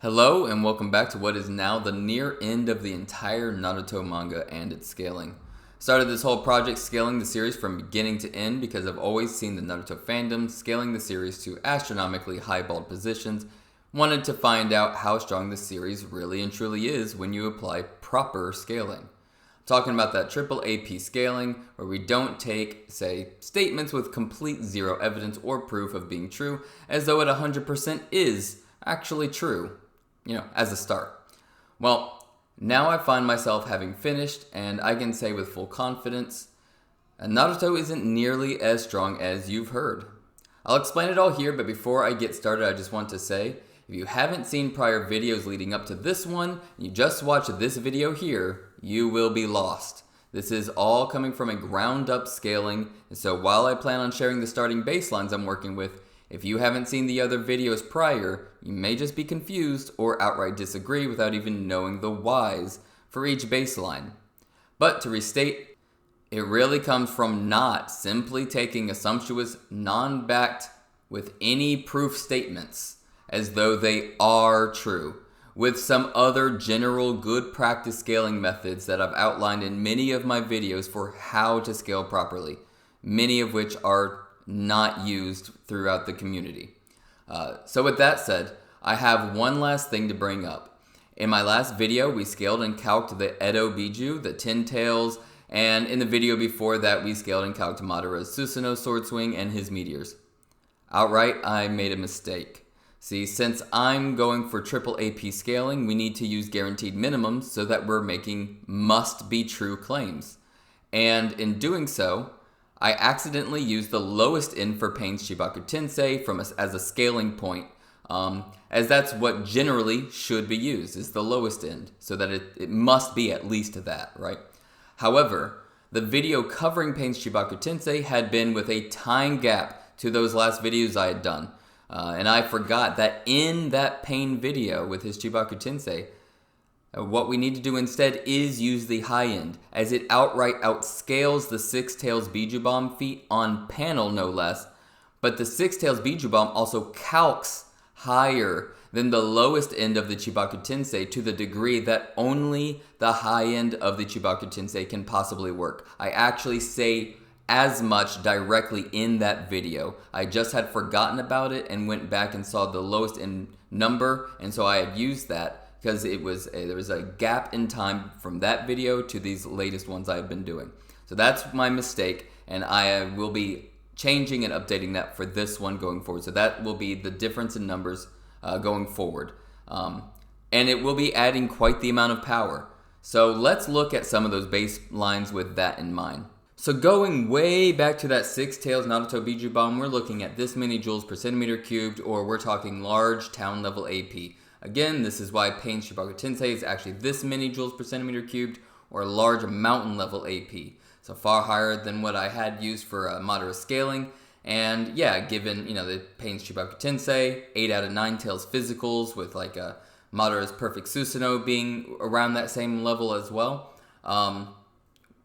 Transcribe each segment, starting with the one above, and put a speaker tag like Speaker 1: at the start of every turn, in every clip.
Speaker 1: Hello and welcome back to what is now the near end of the entire Naruto manga and its scaling. Started this whole project scaling the series from beginning to end because I've always seen the Naruto fandom scaling the series to astronomically highballed positions. Wanted to find out how strong the series really and truly is when you apply proper scaling. Talking about that AAAP scaling, where we don't take, say, statements with complete zero evidence or proof of being true as though it 100% is actually true. As a start. Well, now I find myself having finished, and I can say with full confidence, Naruto isn't nearly as strong as you've heard. I'll explain it all here, but before I get started, I just want to say, if you haven't seen prior videos leading up to this one, and you just watched this video here, you will be lost. This is all coming from a ground-up scaling, and so while I plan on sharing the starting baselines I'm working with, if you haven't seen the other videos prior, you may just be confused or outright disagree without even knowing the whys for each baseline. But to restate, it really comes from not simply taking assumptuous, non-backed with any proof statements as though they are true, with some other general good practice scaling methods that I've outlined in many of my videos for how to scale properly, many of which are not used throughout the community. So with that said, I have one last thing to bring up. In my last video, we scaled and calced the Edo Bijuu, the 10 tails, and in the video before that, we scaled and calced Madara's Susanoo sword swing and his meteors. Outright, I made a mistake. See, since I'm going for AAAP scaling, we need to use guaranteed minimums so that we're making must-be true claims. And in doing so, I accidentally used the lowest end for Pain's Chibaku Tensei as a scaling point, as that's what generally should be used, is the lowest end, so that it must be at least that, right? However, the video covering Pain's Chibaku Tensei had been with a time gap to those last videos I had done, and I forgot that in that Pain video with his Chibaku Tensei, what we need to do instead is use the high end, as it outright outscales the Six Tails Bijuu Bomb feat on panel no less, but the Six Tails Bijuu Bomb also calcs higher than the lowest end of the Chibaku Tensei to the degree that only the high end of the Chibaku Tensei can possibly work. I actually say as much directly in that video. I just had forgotten about it and went back and saw the lowest end number, and so I had used that because there was a gap in time from that video to these latest ones I've been doing. So that's my mistake, and I will be changing and updating that for this one going forward. So that will be the difference in numbers going forward. And it will be adding quite the amount of power. So let's look at some of those baselines with that in mind. So going way back to that Six Tails Naruto Bijuu Bomb, we're looking at this many joules per centimeter cubed, or we're talking large town level AP. Again, this is why Pain's Chibaku Tensei is actually this many joules per centimeter cubed, or large mountain level AP. So far higher than what I had used for Madara scaling. And yeah, given, the Pain's Chibaku Tensei, 8 out of 9 tails physicals with like Madara's perfect Susanoo being around that same level as well.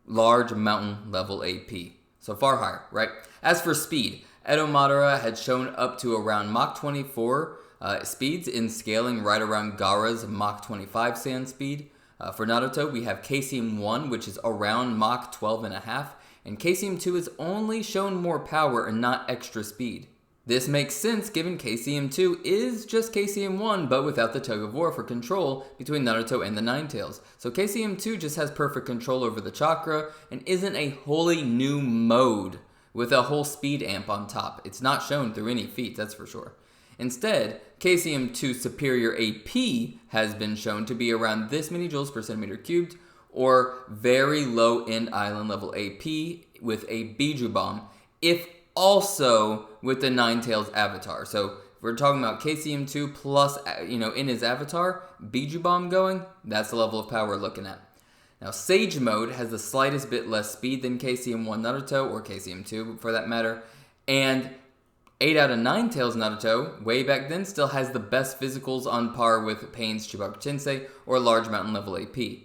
Speaker 1: Large mountain level AP. So far higher, right? As for speed, Edo Madara had shown up to around Mach 24 speeds in scaling right around Gaara's Mach 25 sand speed. For Naruto, we have KCM1, which is around Mach 12.5, and KCM2 is only shown more power and not extra speed. This makes sense given KCM2 is just KCM1, but without the tug of war for control between Naruto and the Nine Tails. So KCM2 just has perfect control over the chakra and isn't a wholly new mode with a whole speed amp on top. It's not shown through any feats, that's for sure. Instead, KCM2's superior AP has been shown to be around this many joules per centimeter cubed, or very low end island level AP with a Bijuu Bomb, if also with the Nine Tails avatar. So if we're talking about KCM2 plus, in his avatar, Bijuu Bomb going, that's the level of power we're looking at. Now, Sage Mode has the slightest bit less speed than KCM1 Naruto, or KCM2 for that matter, and 8 out of 9 Tails Naruto, way back then, still has the best physicals on par with Pain's Chibaku Tensei or large mountain level AP.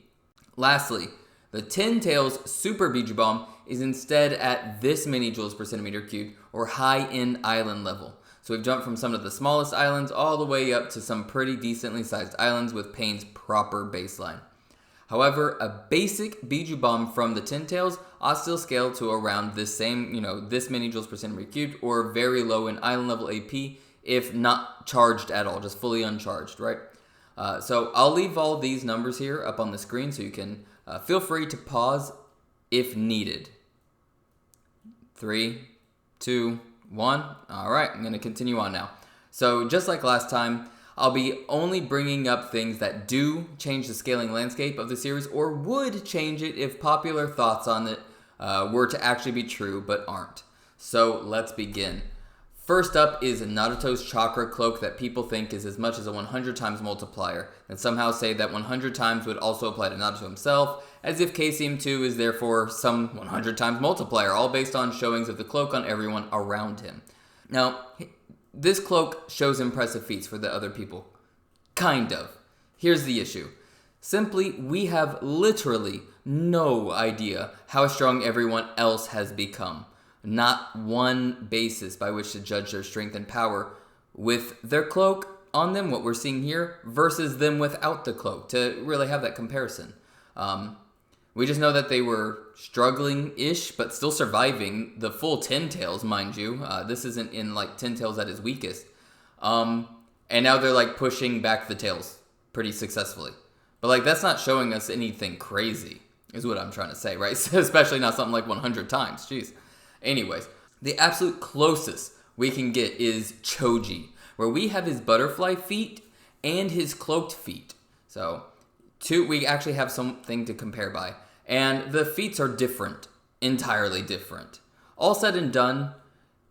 Speaker 1: Lastly, the 10 Tails Super Bijuu Bomb is instead at this many joules per centimeter cubed or high-end island level. So we've jumped from some of the smallest islands all the way up to some pretty decently sized islands with Pain's proper baseline. However, a basic Bijuu bomb from the Ten Tails ought still scale to around this same, this many joules per centimeter cubed, or very low in island level AP, if not charged at all, just fully uncharged, right? So I'll leave all these numbers here up on the screen so you can feel free to pause if needed. 3, 2, 1. All right, I'm going to continue on now. So just like last time, I'll be only bringing up things that do change the scaling landscape of the series or would change it if popular thoughts on it were to actually be true but aren't. So let's begin. First up is Naruto's Chakra Cloak that people think is as much as a 100 times multiplier, and somehow say that 100 times would also apply to Naruto himself, as if KCM2 is therefore some 100 times multiplier, all based on showings of the cloak on everyone around him. Now, this cloak shows impressive feats for the other people. Kind of. Here's the issue. Simply, we have literally no idea how strong everyone else has become. Not one basis by which to judge their strength and power with their cloak on them, what we're seeing here, versus them without the cloak, to really have that comparison. We just know that they were struggling-ish, but still surviving the full Ten Tails, mind you. This isn't in, Ten Tails at his weakest. And now they're, pushing back the tails pretty successfully. But, that's not showing us anything crazy, is what I'm trying to say, right? Especially not something like 100 times. Jeez. Anyways, the absolute closest we can get is Choji, where we have his butterfly feet and his cloaked feet. So, we actually have something to compare by. And the feats are different, entirely different. All said and done,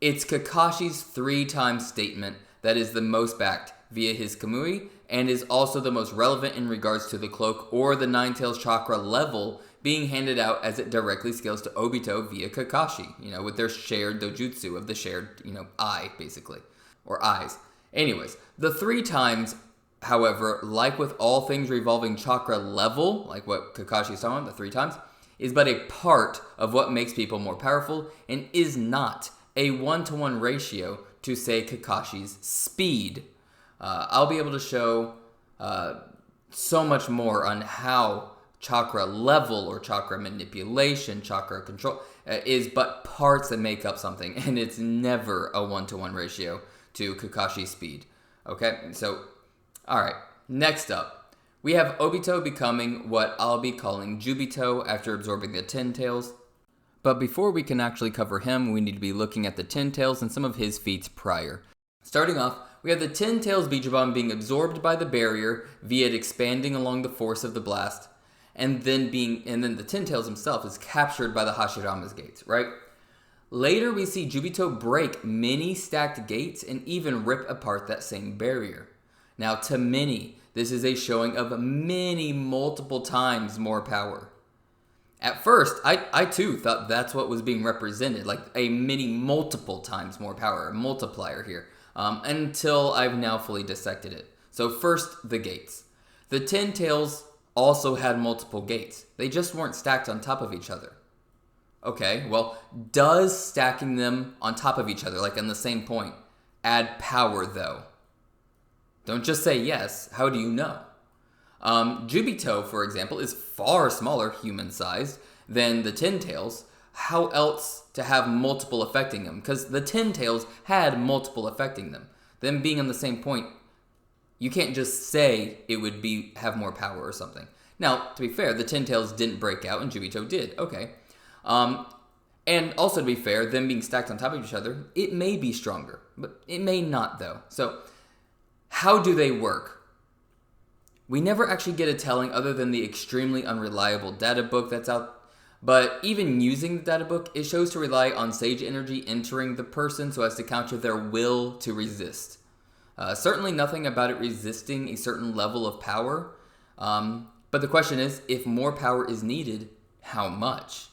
Speaker 1: it's Kakashi's 3-time statement that is the most backed via his Kamui, and is also the most relevant in regards to the cloak or the Nine Tails chakra level being handed out as it directly scales to Obito via Kakashi, with their shared dojutsu of the shared, eye, basically, or eyes. Anyways, the 3 times, however, like with all things revolving chakra level, like what Kakashi is talking about, the 3 times, is but a part of what makes people more powerful and is not a 1-to-1 ratio to, say, Kakashi's speed. I'll be able to show so much more on how chakra level or chakra manipulation, chakra control, is but parts that make up something, and it's never a 1-to-1 ratio to Kakashi's speed. Okay, so, alright, next up, we have Obito becoming what I'll be calling Juubito after absorbing the Ten Tails. But before we can actually cover him, we need to be looking at the Ten Tails and some of his feats prior. Starting off, we have the Ten Tails Bijuu Bomb being absorbed by the barrier via it expanding along the force of the blast, and then the Ten Tails himself is captured by the Hashirama's gates, right? Later, we see Juubito break many stacked gates and even rip apart that same barrier. Now, to many, this is a showing of many multiple times more power. At first, I too thought that's what was being represented, like a many multiple times more power, a multiplier here, until I've now fully dissected it. So first, the gates. The Ten Tails also had multiple gates. They just weren't stacked on top of each other. Okay, well, does stacking them on top of each other, like on the same point, add power though? Don't just say yes. How do you know? Juubito, for example, is far smaller, human-sized, than the Ten Tails. How else to have multiple affecting them? Because the Ten Tails had multiple affecting them. Them being on the same point, you can't just say it would have more power or something. Now, to be fair, the Ten Tails didn't break out and Juubito did. Okay. And also to be fair, them being stacked on top of each other, it may be stronger, but it may not though. So, how do they work? We never actually get a telling other than the extremely unreliable data book that's out. But even using the data book, it shows to rely on sage energy entering the person so as to counter their will to resist. Certainly nothing about it resisting a certain level of power. But the question is, if more power is needed, how much?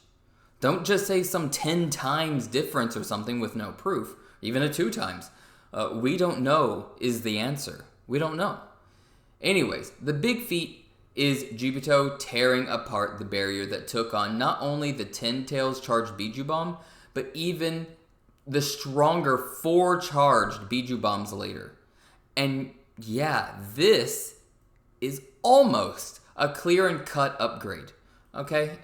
Speaker 1: Don't just say some 10 times difference or something with no proof, even a 2 times. We don't know is the answer. We don't know. Anyways, the big feat is Juubito tearing apart the barrier that took on not only the Ten Tails charged Bijuu Bomb, but even the stronger 4 charged Bijuu bombs later. And yeah, this is almost a clear and cut upgrade. Okay,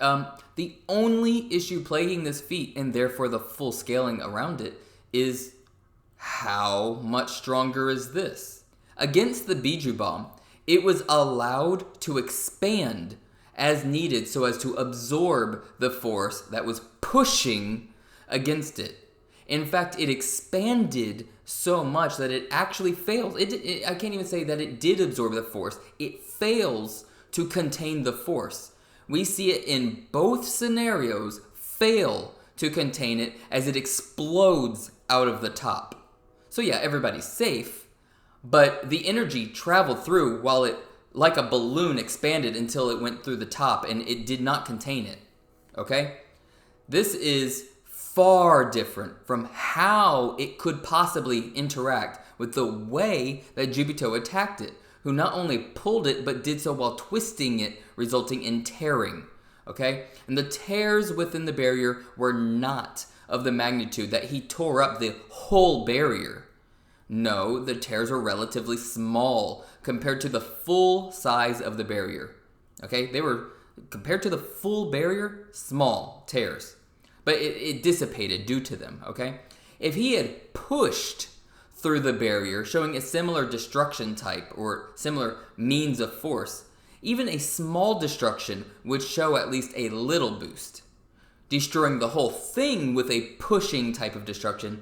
Speaker 1: the only issue plaguing this feat, and therefore the full scaling around it, is how much stronger is this? Against the Bijuu bomb, it was allowed to expand as needed so as to absorb the force that was pushing against it. In fact, it expanded so much that it actually fails. I can't even say that it did absorb the force. It fails to contain the force. We see it in both scenarios fail to contain it as it explodes out of the top. So yeah, everybody's safe, but the energy traveled through while it, like a balloon, expanded until it went through the top, and it did not contain it. Okay? This is far different from how it could possibly interact with the way that Juubito attacked it, who not only pulled it, but did so while twisting it, resulting in tearing. Okay? And the tears within the barrier were not of the magnitude that he tore up the whole barrier. No, the tears were relatively small compared to the full size of the barrier. Okay? They were, compared to the full barrier, small tears. But it dissipated due to them, okay? If he had pushed through the barrier, showing a similar destruction type or similar means of force, even a small destruction would show at least a little boost. Destroying the whole thing with a pushing type of destruction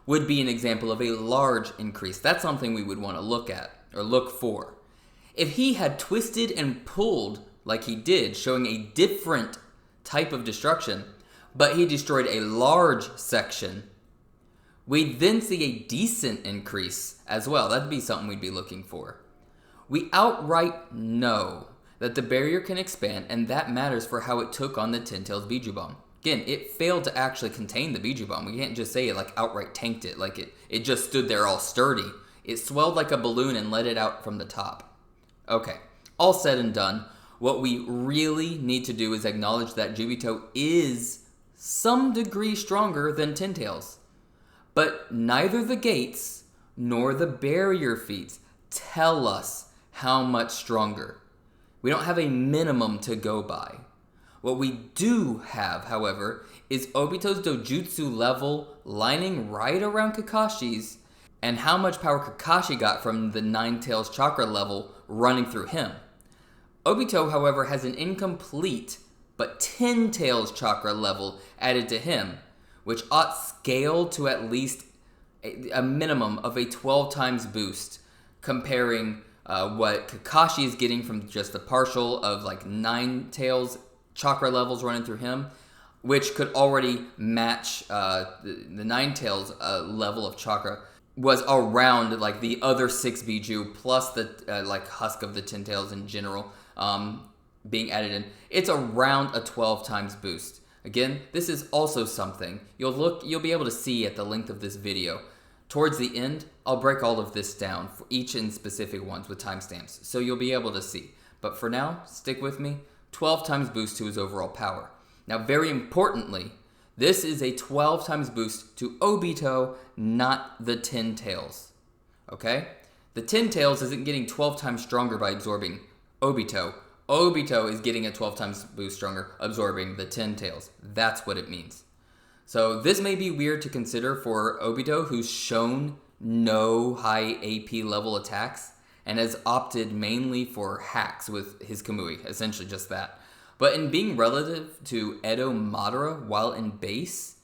Speaker 1: would be an example of a large increase. That's something we would want to look at or look for. If he had twisted and pulled like he did, showing a different type of destruction, but he destroyed a large section, we'd then see a decent increase as well. That'd be something we'd be looking for. We outright know that the barrier can expand, and that matters for how it took on the Ten Tails Bijuu bomb. Again, it failed to actually contain the Bijuu bomb. We can't just say it like outright tanked it, like it just stood there all sturdy. It swelled like a balloon and let it out from the top. Okay, all said and done, what we really need to do is acknowledge that Juubito is some degree stronger than Ten Tails. But neither the gates nor the barrier feats tell us how much stronger. We don't have a minimum to go by. What we do have, however, is Obito's dojutsu level lining right around Kakashi's, and how much power Kakashi got from the Nine Tails chakra level running through him. Obito, however, has an incomplete but 10 Tails chakra level added to him, which ought scale to at least a minimum of a 12 times boost, comparing what Kakashi is getting from just the partial of like 9 Tails chakra levels running through him, which could already match the 9 Tails level of chakra, was around like the other 6 Bijuu plus the like husk of the 10 Tails in general being added in. It's around a 12 times boost. Again, this is also something you'll be able to see at the length of this video. Towards the end, I'll break all of this down for each in specific ones with timestamps, so you'll be able to see. But for now, stick with me. 12 times boost to his overall power. Now, very importantly, this is a 12 times boost to Obito, not the 10 Tails. Okay? The 10 Tails isn't getting 12 times stronger by absorbing Obito. Obito is getting a 12 times boost stronger, absorbing the 10 Tails. That's what it means. So this may be weird to consider for Obito, who's shown no high AP level attacks and has opted mainly for hacks with his Kamui, essentially just that. But in being relative to Edo Madara while in base,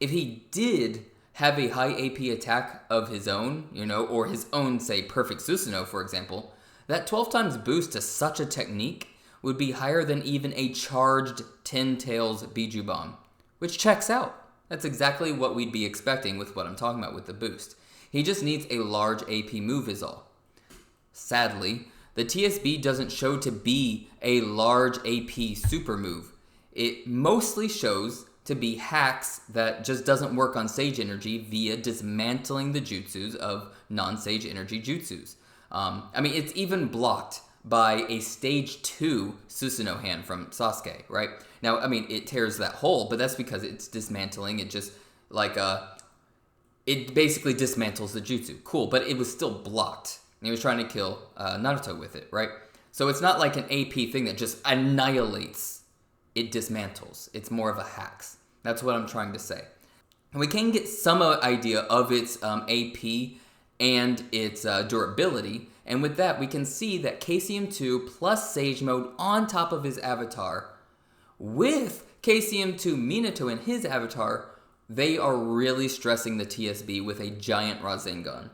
Speaker 1: if he did have a high AP attack of his own, or his own, say, perfect Susanoo, for example, that 12 times boost to such a technique would be higher than even a charged 10 Tails Bijuu bomb, which checks out. That's exactly what we'd be expecting with what I'm talking about with the boost. He just needs a large AP move is all. Sadly, the TSB doesn't show to be a large AP super move. It mostly shows to be hacks that just doesn't work on Sage Energy via dismantling the jutsus of non-Sage Energy jutsus. It's even blocked by a stage 2 Susanoo hand from Sasuke, right? Now, it tears that hole, but that's because it's dismantling. It just, it basically dismantles the jutsu. Cool, but it was still blocked. And he was trying to kill Naruto with it, right? So it's not like an AP thing that just annihilates. It dismantles. It's more of a hacks. That's what I'm trying to say. And we can get some idea of its AP and its durability. And with that, we can see that KCM2 plus Sage Mode on top of his avatar with KCM2 Minato in his avatar, they are really stressing the TSB with a giant Rasengan.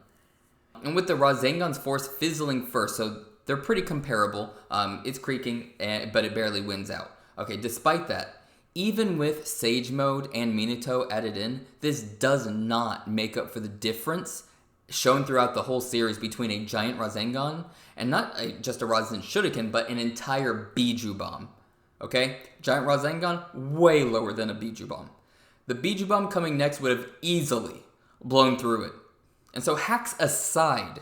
Speaker 1: And with the Rasengan's force fizzling first, so they're pretty comparable. It's creaking, but it barely wins out. Okay, despite that, even with Sage Mode and Minato added in, this does not make up for the difference shown throughout the whole series between a giant Rasengan and not just a Rasen Shuriken, but an entire Bijuu bomb. Okay? Giant Rasengan, way lower than a Bijuu bomb. The Bijuu bomb coming next would have easily blown through it. And so hacks aside,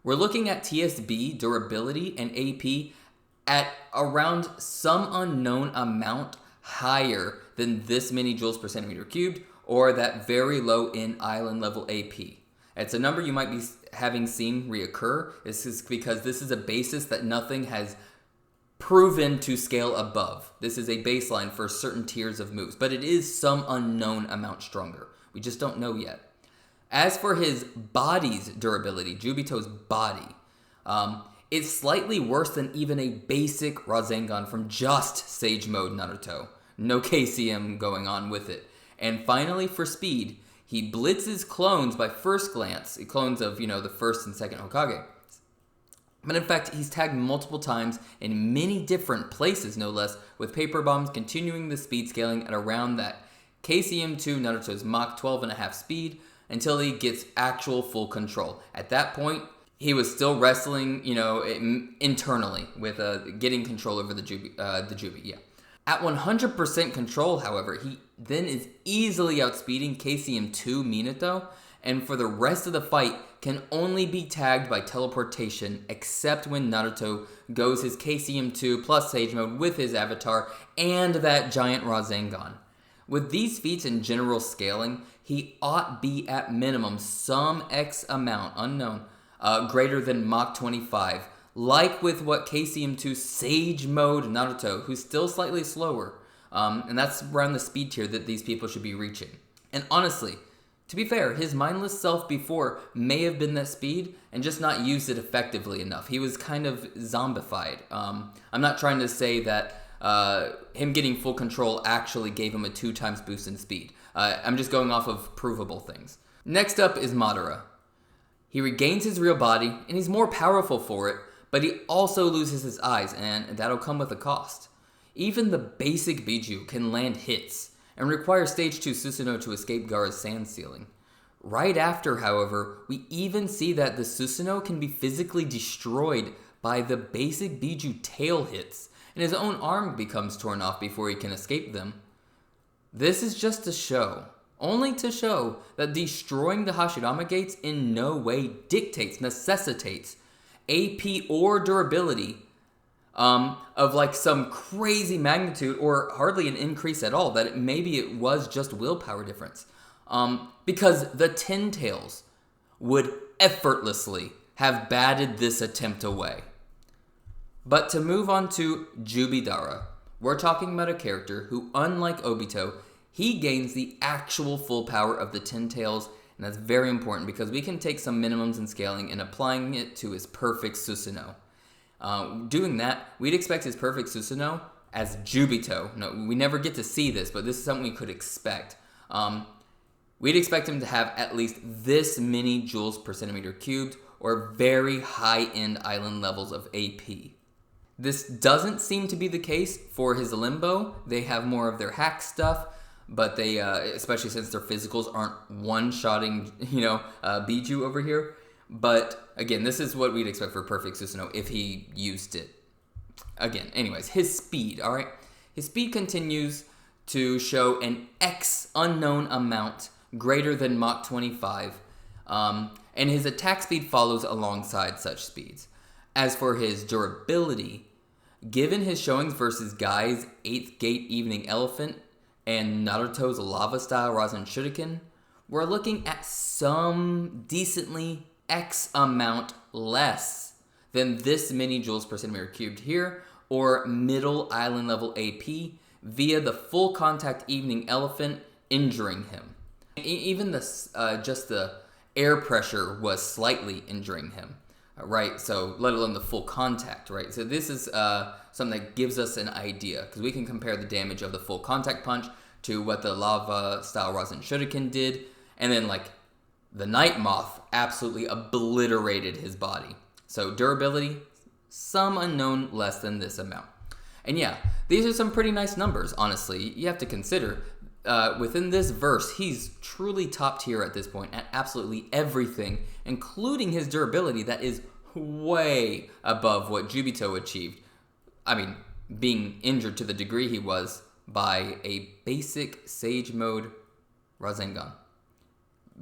Speaker 1: we're looking at TSB, durability, and AP at around some unknown amount higher than this many joules per centimeter cubed, or that very low in island level AP. It's a number you might be having seen reoccur. This is because this is a basis that nothing has proven to scale above. This is a baseline for certain tiers of moves, but it is some unknown amount stronger. We just don't know yet. As for his body's durability, Juubito's body, it's slightly worse than even a basic Rasengan from just Sage Mode Naruto. No KCM going on with it. And finally, for speed, he blitzes clones by first glance. Clones of, the first and second Hokage. But in fact, he's tagged multiple times in many different places, no less, with paper bombs continuing the speed scaling at around that KCM2 Naruto's Mach 12.5 speed until he gets actual full control. At that point, he was still wrestling, internally with getting control over the Jubi, yeah. At 100% control, however, he then is easily outspeeding KCM2 Minato, and for the rest of the fight can only be tagged by teleportation, except when Naruto goes his KCM2 plus Sage Mode with his avatar and that giant Rasengan. With these feats in general scaling, he ought be at minimum some X amount, unknown, greater than Mach 25, like with what KCM2 Sage Mode Naruto, who's still slightly slower, and that's around the speed tier that these people should be reaching. And honestly, to be fair, his mindless self before may have been that speed and just not used it effectively enough. He was kind of zombified. I'm not trying to say that him getting full control actually gave him a 2 times boost in speed. I'm just going off of provable things. Next up is Madara. He regains his real body, and he's more powerful for it, but he also loses his eyes, and that'll come with a cost. Even the basic Bijuu can land hits, and require Stage 2 Susanoo to escape Gaara's sand ceiling. Right after, however, we even see that the Susanoo can be physically destroyed by the basic Bijuu tail hits, and his own arm becomes torn off before he can escape them. This is just to show, only to show, that destroying the Hashirama gates in no way dictates, necessitates AP or durability of like some crazy magnitude or hardly an increase at all, that maybe it was just willpower difference. Because the Ten Tails would effortlessly have batted this attempt away. But to move on to Juubidara, we're talking about a character who, unlike Obito, he gains the actual full power of the Ten Tails, and that's very important because we can take some minimums in scaling and applying it to his perfect Susanoo. Doing that, we'd expect his perfect Susanoo as Juubito. No, we never get to see this, but this is something we could expect. We'd expect him to have at least this many joules per centimeter cubed, or very high-end island levels of AP. This doesn't seem to be the case for his Limbo. They have more of their hack stuff, but they, especially since their physicals aren't one-shotting, Bijuu over here. But again, this is what we'd expect for perfect Susanoo if he used it. Again, anyways, his speed, all right? His speed continues to show an X unknown amount greater than Mach 25, and his attack speed follows alongside such speeds. As for his durability, given his showings versus Guy's 8th Gate Evening Elephant and Naruto's lava-style Rasen Shuriken, we're looking at some decently X amount less than this many joules per centimeter cubed here, or middle island level AP, via the full contact evening elephant injuring him. Even just the air pressure was slightly injuring him, right? So let alone the full contact, right? So this is something that gives us an idea, because we can compare the damage of the full contact punch to what the lava style Rasen Shuriken did, and then like the Night Moth absolutely obliterated his body. So durability, some unknown less than this amount. And yeah, these are some pretty nice numbers, honestly. You have to consider, within this verse, he's truly top tier at this point at absolutely everything, including his durability that is way above what Juubito achieved. I mean, being injured to the degree he was by a basic Sage Mode Rasengan.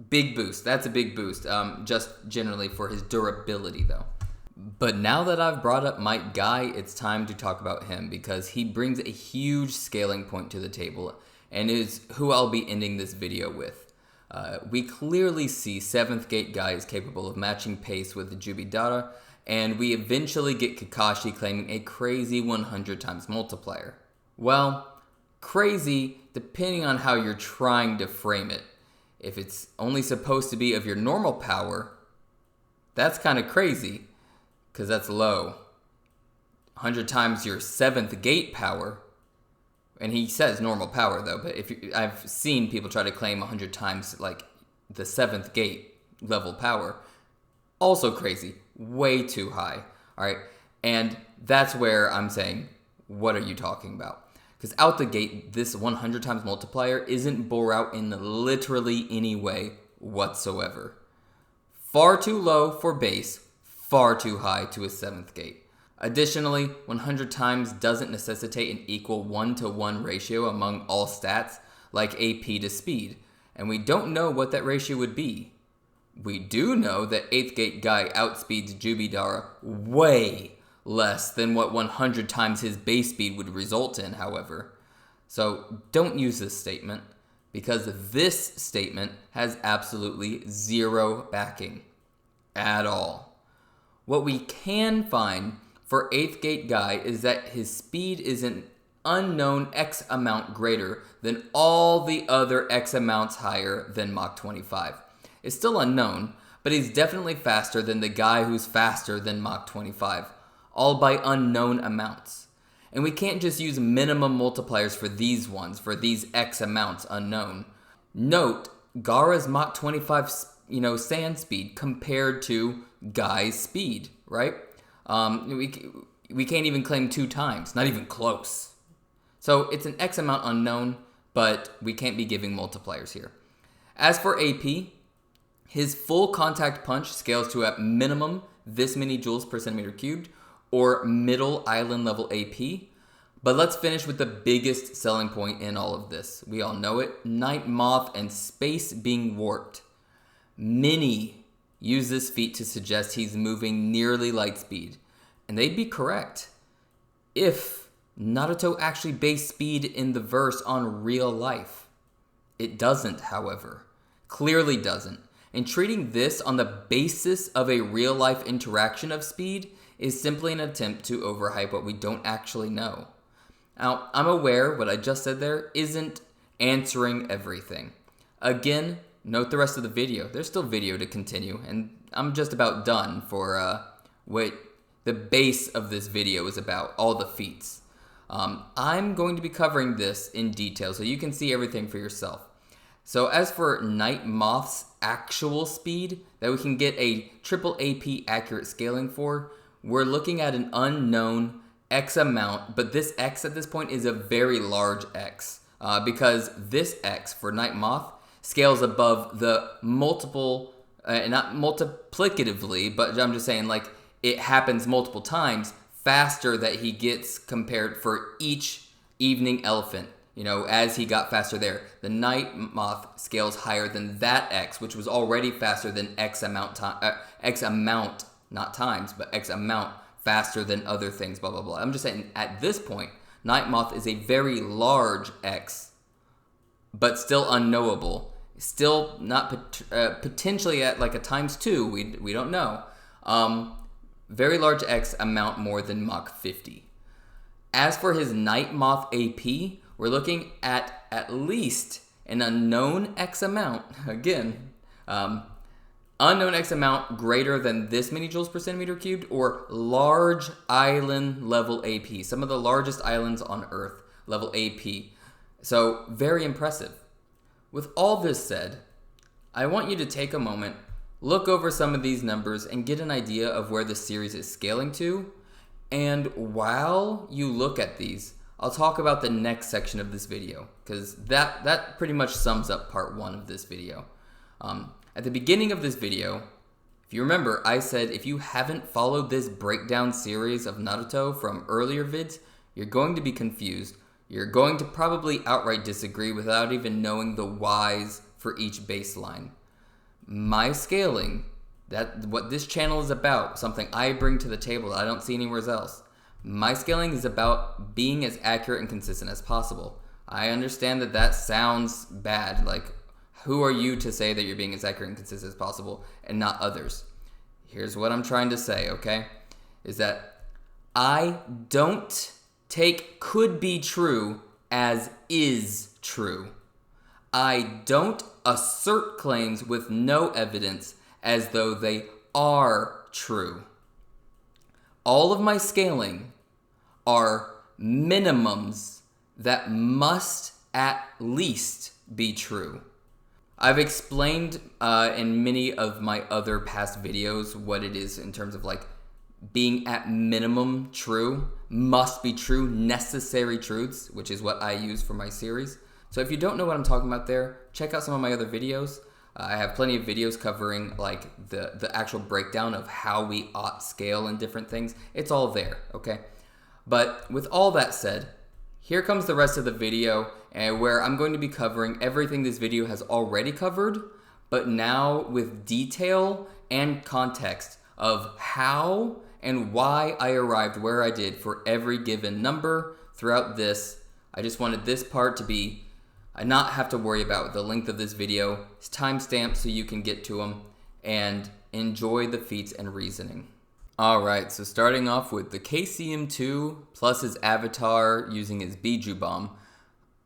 Speaker 1: Big boost. That's a big boost, just generally for his durability, though. But now that I've brought up Mike Guy, it's time to talk about him, because he brings a huge scaling point to the table and is who I'll be ending this video with. We clearly see 7th Gate Guy is capable of matching pace with the Juubidara, and we eventually get Kakashi claiming a crazy 100 times multiplier. Well, crazy depending on how you're trying to frame it. If it's only supposed to be of your normal power, that's kind of crazy, because that's low. 100 times your 7th gate power, and he says normal power though, but I've seen people try to claim 100 times like the 7th gate level power. Also crazy, way too high, all right? And that's where I'm saying, what are you talking about? Because out the gate, this 100 times multiplier isn't bore out in literally any way whatsoever. Far too low for base, far too high to a 7th gate. Additionally, 100 times doesn't necessitate an equal 1-to-1 ratio among all stats, like AP to speed, and we don't know what that ratio would be. We do know that 8th Gate Guy outspeeds Juubidara way less than what 100 times his base speed would result in, however. So don't use this statement, because this statement has absolutely zero backing at all. What we can find for 8th Gate Guy is that his speed is an unknown X amount greater than all the other X amounts higher than Mach 25. It's still unknown, but he's definitely faster than the guy who's faster than Mach 25, all by unknown amounts. And we can't just use minimum multipliers for these ones, for these X amounts unknown. Note Gaara's Mach 25, sand speed compared to Guy's speed, right? We can't even claim 2 times, not even close. So it's an X amount unknown, but we can't be giving multipliers here. As for AP, his full contact punch scales to at minimum this many joules per centimeter cubed, or middle island level AP. But let's finish with the biggest selling point in all of this. We all know it, Night Moth and space being warped. Many use this feat to suggest he's moving nearly light speed, and they'd be correct if Naruto actually based speed in the verse on real life. It doesn't, however. Clearly doesn't. And treating this on the basis of a real life interaction of speed is simply an attempt to overhype what we don't actually know. Now, I'm aware what I just said there isn't answering everything. Again, note the rest of the video. There's still video to continue, and I'm just about done for what the base of this video is about, all the feats. I'm going to be covering this in detail so you can see everything for yourself. So as for Night Moth's actual speed that we can get a triple AP accurate scaling for, we're looking at an unknown X amount, but this X at this point is a very large X, because this X for Night Moth scales above the multiple, not multiplicatively, but I'm just saying like it happens multiple times faster that he gets compared for each evening elephant. As he got faster there, the Night Moth scales higher than that X, which was already faster than X amount, not times, but X amount faster than other things, blah, blah, blah. I'm just saying, at this point, Night Moth is a very large X, but still unknowable. Still not potentially at like a ×2. We don't know. Very large X amount more than Mach 50. As for his Night Moth AP, we're looking at least an unknown X amount. Again, unknown X amount greater than this many joules per centimeter cubed, or large island level AP. Some of the largest islands on Earth level AP. So very impressive. With all this said, I want you to take a moment, look over some of these numbers, and get an idea of where the series is scaling to. And while you look at these, I'll talk about the next section of this video, because that pretty much sums up part 1 of this video. At the beginning of this video, if you remember, I said if you haven't followed this breakdown series of Naruto from earlier vids, you're going to be confused. You're going to probably outright disagree without even knowing the whys for each baseline. My scaling, what this channel is about, something I bring to the table that I don't see anywhere else. My scaling is about being as accurate and consistent as possible. I understand that sounds bad. Like, who are you to say that you're being as accurate and consistent as possible and not others? Here's what I'm trying to say, okay? Is that I don't take could be true as is true. I don't assert claims with no evidence as though they are true. All of my scaling are minimums that must at least be true. I've explained in many of my other past videos what it is in terms of like being at minimum true, must be true, necessary truths, which is what I use for my series. So if you don't know what I'm talking about there, check out some of my other videos. I have plenty of videos covering like the actual breakdown of how we ought scale and different things. It's all there, okay? But with all that said, here comes the rest of the video, and where I'm going to be covering everything this video has already covered, but now with detail and context of how and why I arrived where I did for every given number throughout this. I just wanted this part to be, I not have to worry about the length of this video. It's timestamped so you can get to them and enjoy the feats and reasoning. Alright, so starting off with the KCM2 plus his avatar using his Bijuu bomb,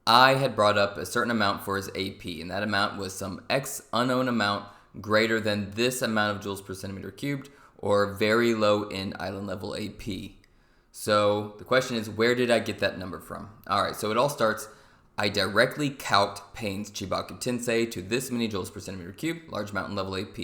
Speaker 1: I had brought up a certain amount for his AP, and that amount was some X unknown amount greater than this amount of joules per centimeter cubed, or very low in island level AP. So the question is, where did I get that number from? Alright, so it all starts, I directly calced Pain's Chibaku Tensei to this many joules per centimeter cubed, large mountain level AP.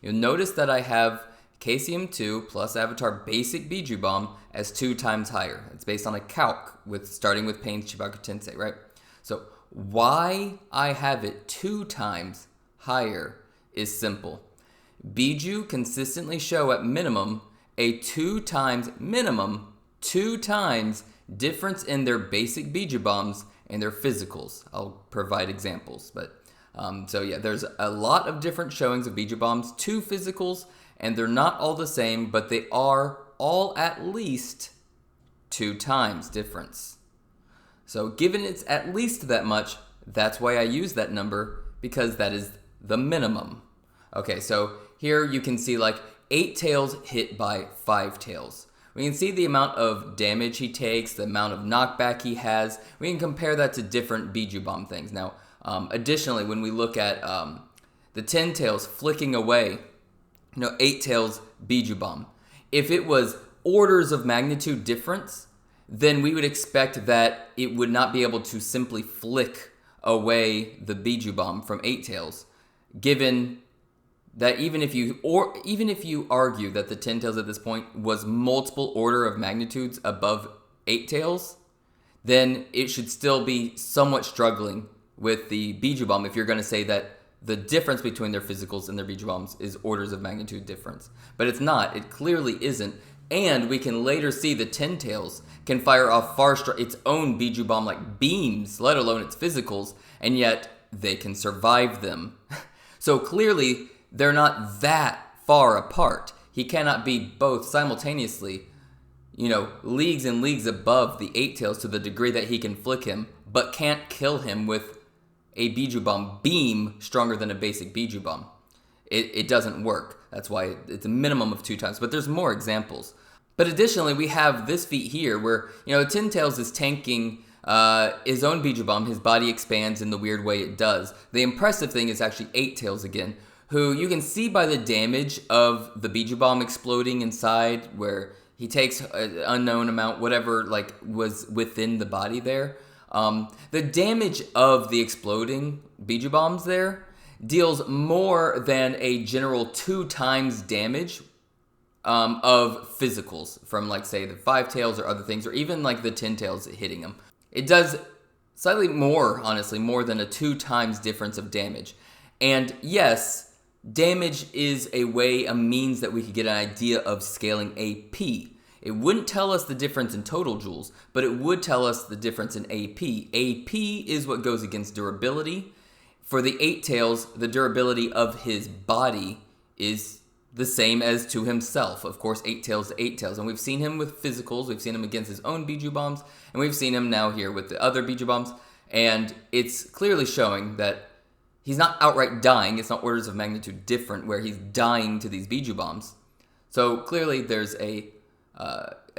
Speaker 1: You'll notice that I have KCM2 plus Avatar Basic Bijuu Bomb as 2 times higher. It's based on a calc starting with Pain's Chibaku Tensei, right? So why I have it 2 times higher is simple. Bijuu consistently show at minimum a 2 times difference in their basic Bijuu bombs and their physicals. I'll provide examples, but so yeah, there's a lot of different showings of Bijuu bombs, 2 physicals, and they're not all the same, but they are all at least 2 times difference. So given it's at least that much, that's why I use that number, because that is the minimum. Okay, so here you can see like 8 tails hit by 5 tails. We can see the amount of damage he takes, the amount of knockback he has. We can compare that to different Bijuu bomb things. Now, additionally, when we look at the 10 tails flicking away, 8 tails Bijuu bomb. If it was orders of magnitude difference, then we would expect that it would not be able to simply flick away the Bijuu bomb from 8 tails, given that even if you argue that the 10 tails at this point was multiple order of magnitudes above 8 tails, then it should still be somewhat struggling with the Bijuu bomb if you're going to say that the difference between their physicals and their Bijuu bombs is orders of magnitude difference. But it's not. It clearly isn't. And we can later see the 10 tails can fire off its own Bijuu bomb like beams, let alone its physicals, and yet they can survive them. So clearly, they're not that far apart. He cannot be both simultaneously, leagues and leagues above the 8 tails to the degree that he can flick him, but can't kill him with a Bijuu Bomb beam stronger than a basic Bijuu Bomb. It doesn't work. That's why it's a minimum of 2 times. But there's more examples. But additionally, we have this feat here where, Ten Tails is tanking his own Bijuu Bomb. His body expands in the weird way it does. The impressive thing is actually 8 Tails again, who you can see by the damage of the Bijuu Bomb exploding inside, where he takes an unknown amount, whatever was within the body there. The damage of the exploding Bijuu Bombs there deals more than a general 2 times damage of physicals from, say, the 5 Tails or other things, or even the 10 Tails hitting him. It does slightly more, honestly, more than a 2 times difference of damage. And yes, damage is a means that we could get an idea of scaling AP. It wouldn't tell us the difference in total joules, but it would tell us the difference in AP. AP is what goes against durability. For the 8 Tails, the durability of his body is the same as to himself. Of course, 8 Tails to 8 Tails. And we've seen him with physicals. We've seen him against his own Bijuu Bombs. And we've seen him now here with the other Bijuu Bombs. And it's clearly showing that he's not outright dying. It's not orders of magnitude different where he's dying to these Bijuu Bombs. So clearly there's a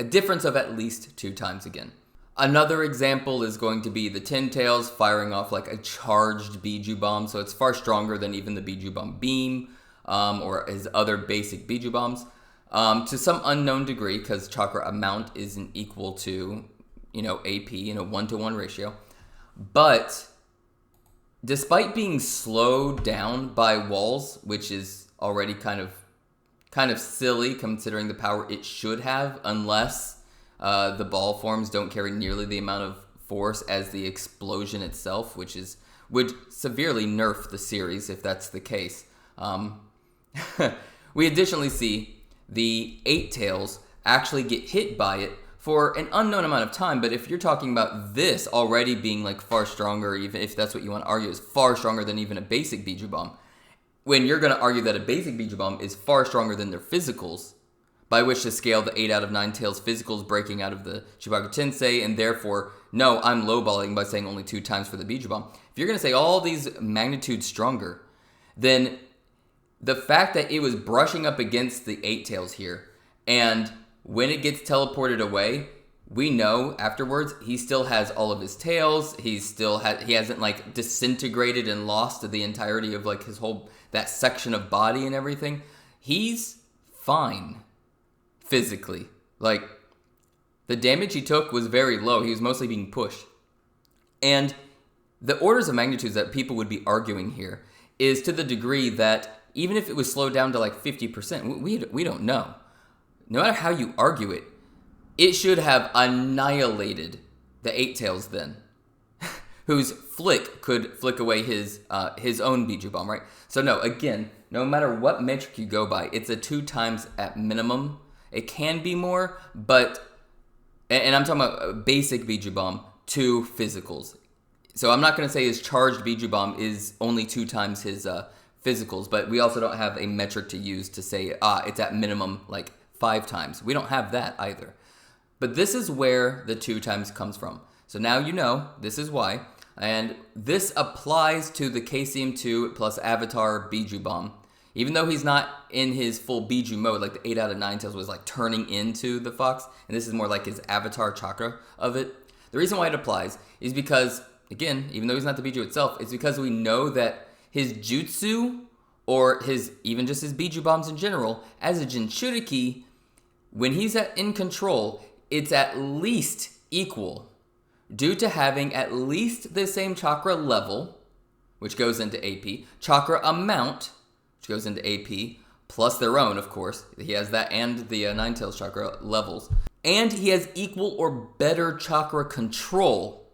Speaker 1: difference of at least 2 times again. Another example is going to be the 10 Tails firing off a charged Bijuu Bomb. So it's far stronger than even the Bijuu Bomb beam or his other basic Bijuu Bombs to some unknown degree, because chakra amount isn't equal to, AP in a 1-to-1 ratio. But despite being slowed down by walls, which is already kind of silly considering the power it should have, unless the ball forms don't carry nearly the amount of force as the explosion itself, which would severely nerf the series if that's the case. We additionally see the 8 Tails actually get hit by it for an unknown amount of time, but if you're talking about this already being far stronger, even if that's what you want to argue is far stronger than even a basic Bijuu Bomb, when you're going to argue that a basic Bijuu Bomb is far stronger than their physicals, by which to scale the 8 out of 9 Tails physicals breaking out of the Chibaku Tensei, and therefore, no, I'm lowballing by saying only 2 times for the Bijuu Bomb. If you're going to say all these magnitudes stronger, then the fact that it was brushing up against the 8 Tails here, and when it gets teleported away, we know afterwards he still has all of his tails. He hasn't disintegrated and lost the entirety of his whole that section of body and everything. He's fine physically. The damage he took was very low. He was mostly being pushed. And the orders of magnitudes that people would be arguing here is to the degree that even if it was slowed down to 50%, we don't know. No matter how you argue it, it should have annihilated the 8 Tails then, whose flick could flick away his own Bijuu Bomb, right? So no, again, no matter what metric you go by, it's a 2 times at minimum. It can be more, but, and I'm talking about a basic Bijuu Bomb to physicals. So I'm not going to say his charged Bijuu Bomb is only 2 times his physicals, but we also don't have a metric to use to say, it's at minimum 5 times. We don't have that either. But this is where the 2 times comes from. So now you know, this is why. And this applies to the KCM2 plus Avatar Bijuu Bomb. Even though he's not in his full Bijuu mode, the 8 out of 9 Tails was turning into the fox, and this is more his Avatar chakra of it. The reason why it applies is because, again, even though he's not the Bijuu itself, it's because we know that his jutsu, or even just his Bijuu Bombs in general, as a Jinchuriki, when he's in control, it's at least equal due to having at least the same chakra level, which goes into AP, chakra amount, which goes into AP, plus their own, of course. He has that and the 9 Tails chakra levels. And he has equal or better chakra control,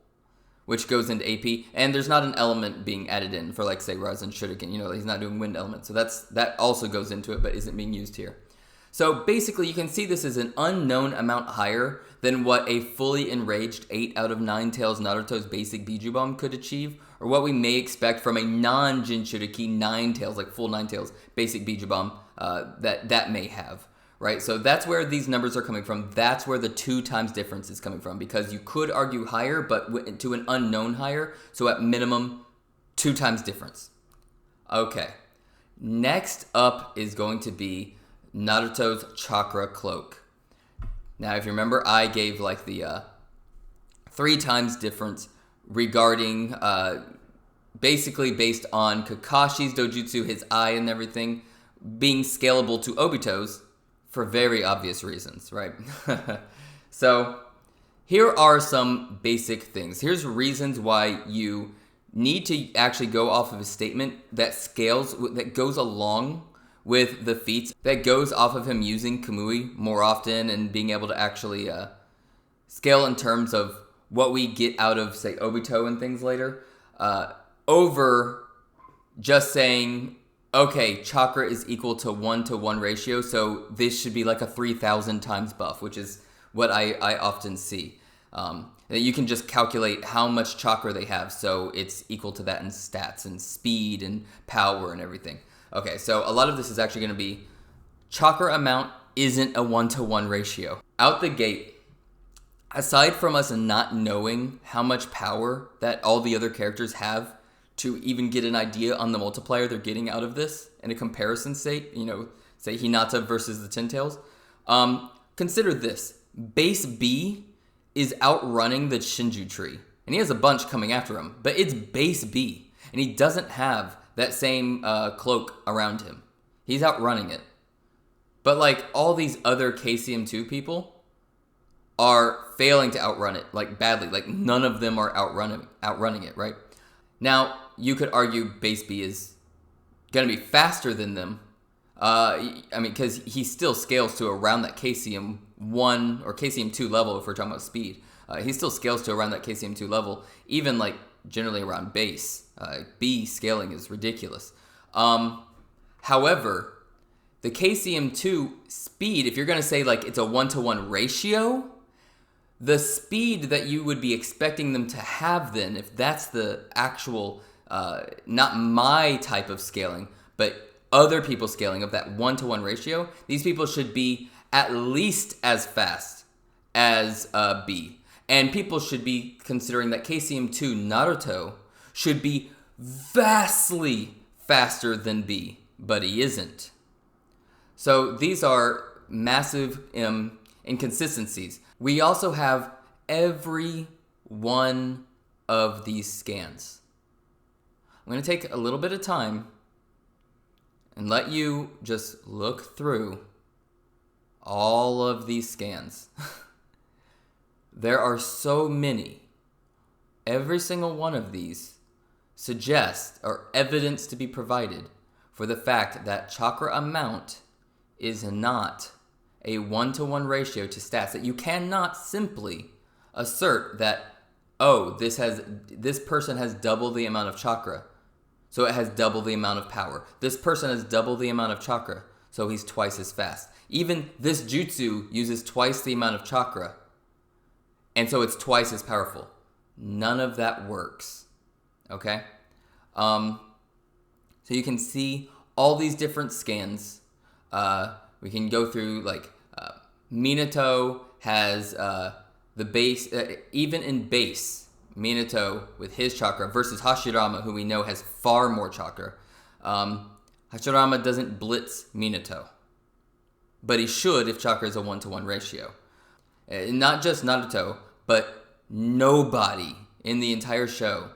Speaker 1: which goes into AP, and there's not an element being added in for say Rasen Shuriken. He's not doing wind element, so that also goes into it, but isn't being used here. So basically, you can see this is an unknown amount higher than what a fully enraged 8 out of 9 Tails Naruto's basic Bijuu Bomb could achieve, or what we may expect from a non-Jinchuriki 9 Tails, full 9 Tails basic Bijuu Bomb that may have, right? So that's where these numbers are coming from. That's where the 2 times difference is coming from, because you could argue higher, but to an unknown higher. So at minimum, 2 times difference. Okay. Next up is going to be Naruto's Chakra Cloak. Now, if you remember, I gave like the 3 times difference regarding basically based on Kakashi's dojutsu, his eye and everything, being scalable to Obito's for very obvious reasons, right? So here are some basic things. Here's reasons why you need to actually go off of a statement that scales, that goes along with the feats, that goes off of him using Kamui more often and being able to actually scale in terms of what we get out of, say, Obito and things later, over just saying, okay, chakra is equal to 1-to-1 ratio, so this should be like a 3,000 times buff, which is what I often see. That you can just calculate how much chakra they have, so it's equal to that in stats and speed and power and everything. Okay, so a lot of this is actually going to be chakra amount isn't a 1-to-1 ratio. Out the gate, aside from us not knowing how much power that all the other characters have to even get an idea on the multiplier they're getting out of this in a comparison state, say Hinata versus the Ten Tails, consider this. Base B is outrunning the Shinju tree, and he has a bunch coming after him, but it's base B, and he doesn't have that same cloak around him. He's outrunning it. But like all these other KCM2 people are failing to outrun it, like badly. Like none of them are outrunning it, right? Now, you could argue base B is going to be faster than them. Because he still scales to around that KCM1 or KCM2 level if we're talking about speed. He still scales to around that KCM2 level, even like generally around base. B scaling is ridiculous. However, the KCM2 speed, if you're going to say like it's a 1-to-1 ratio, the speed that you would be expecting them to have then, if that's the actual, not my type of scaling, but other people's scaling of that 1-to-1 ratio, these people should be at least as fast as B. And people should be considering that KCM2 Naruto should be vastly faster than B, but he isn't. So these are massive inconsistencies. We also have every one of these scans. I'm going to take a little bit of time and let you just look through all of these scans. There are so many. Every single one of these suggests or evidence to be provided for the fact that chakra amount is not a 1-to-1 ratio to stats. That you cannot simply assert that, oh, this person has double the amount of chakra, so it has double the amount of power. This person has double the amount of chakra, so he's twice as fast. Even this jutsu uses twice the amount of chakra, and so it's twice as powerful. None of that works. Okay? So you can see all these different scans. We can go through, like, Minato has the base, even in base, Minato with his chakra versus Hashirama, who we know has far more chakra. Hashirama doesn't blitz Minato, but he should if chakra is a 1-to-1 ratio. Not just Naruto, but nobody in the entire show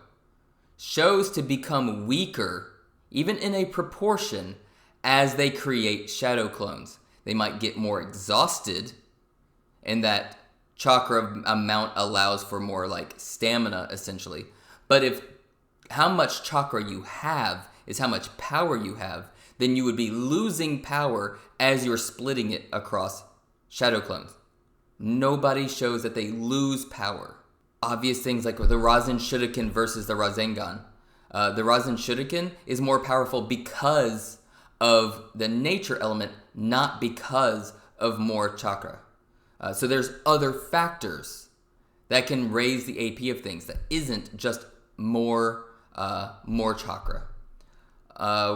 Speaker 1: shows to become weaker, even in a proportion, as they create shadow clones. They might get more exhausted, and that chakra amount allows for more like stamina, essentially. But if how much chakra you have is how much power you have, then you would be losing power as you're splitting it across shadow clones. Nobody shows that they lose power. Obvious things like the Rasen Shuriken versus the Rasengan. The Rasen Shuriken is more powerful because of the nature element, not because of more chakra. So there's other factors that can raise the AP of things that isn't just more chakra.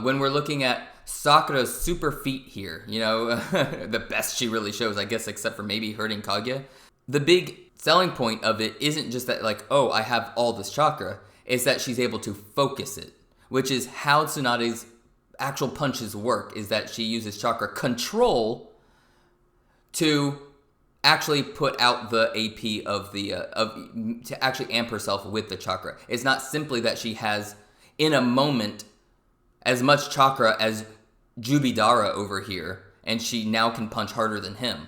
Speaker 1: When we're looking at Sakura's super feat here, the best she really shows, I guess, except for maybe hurting Kaguya. The big selling point of it isn't just that, like, oh, I have all this chakra. It's that she's able to focus it, which is how Tsunade's actual punches work, is that she uses chakra control to actually put out the AP of to actually amp herself with the chakra. It's not simply that she has, in a moment, as much chakra as Juubidara over here, and she now can punch harder than him.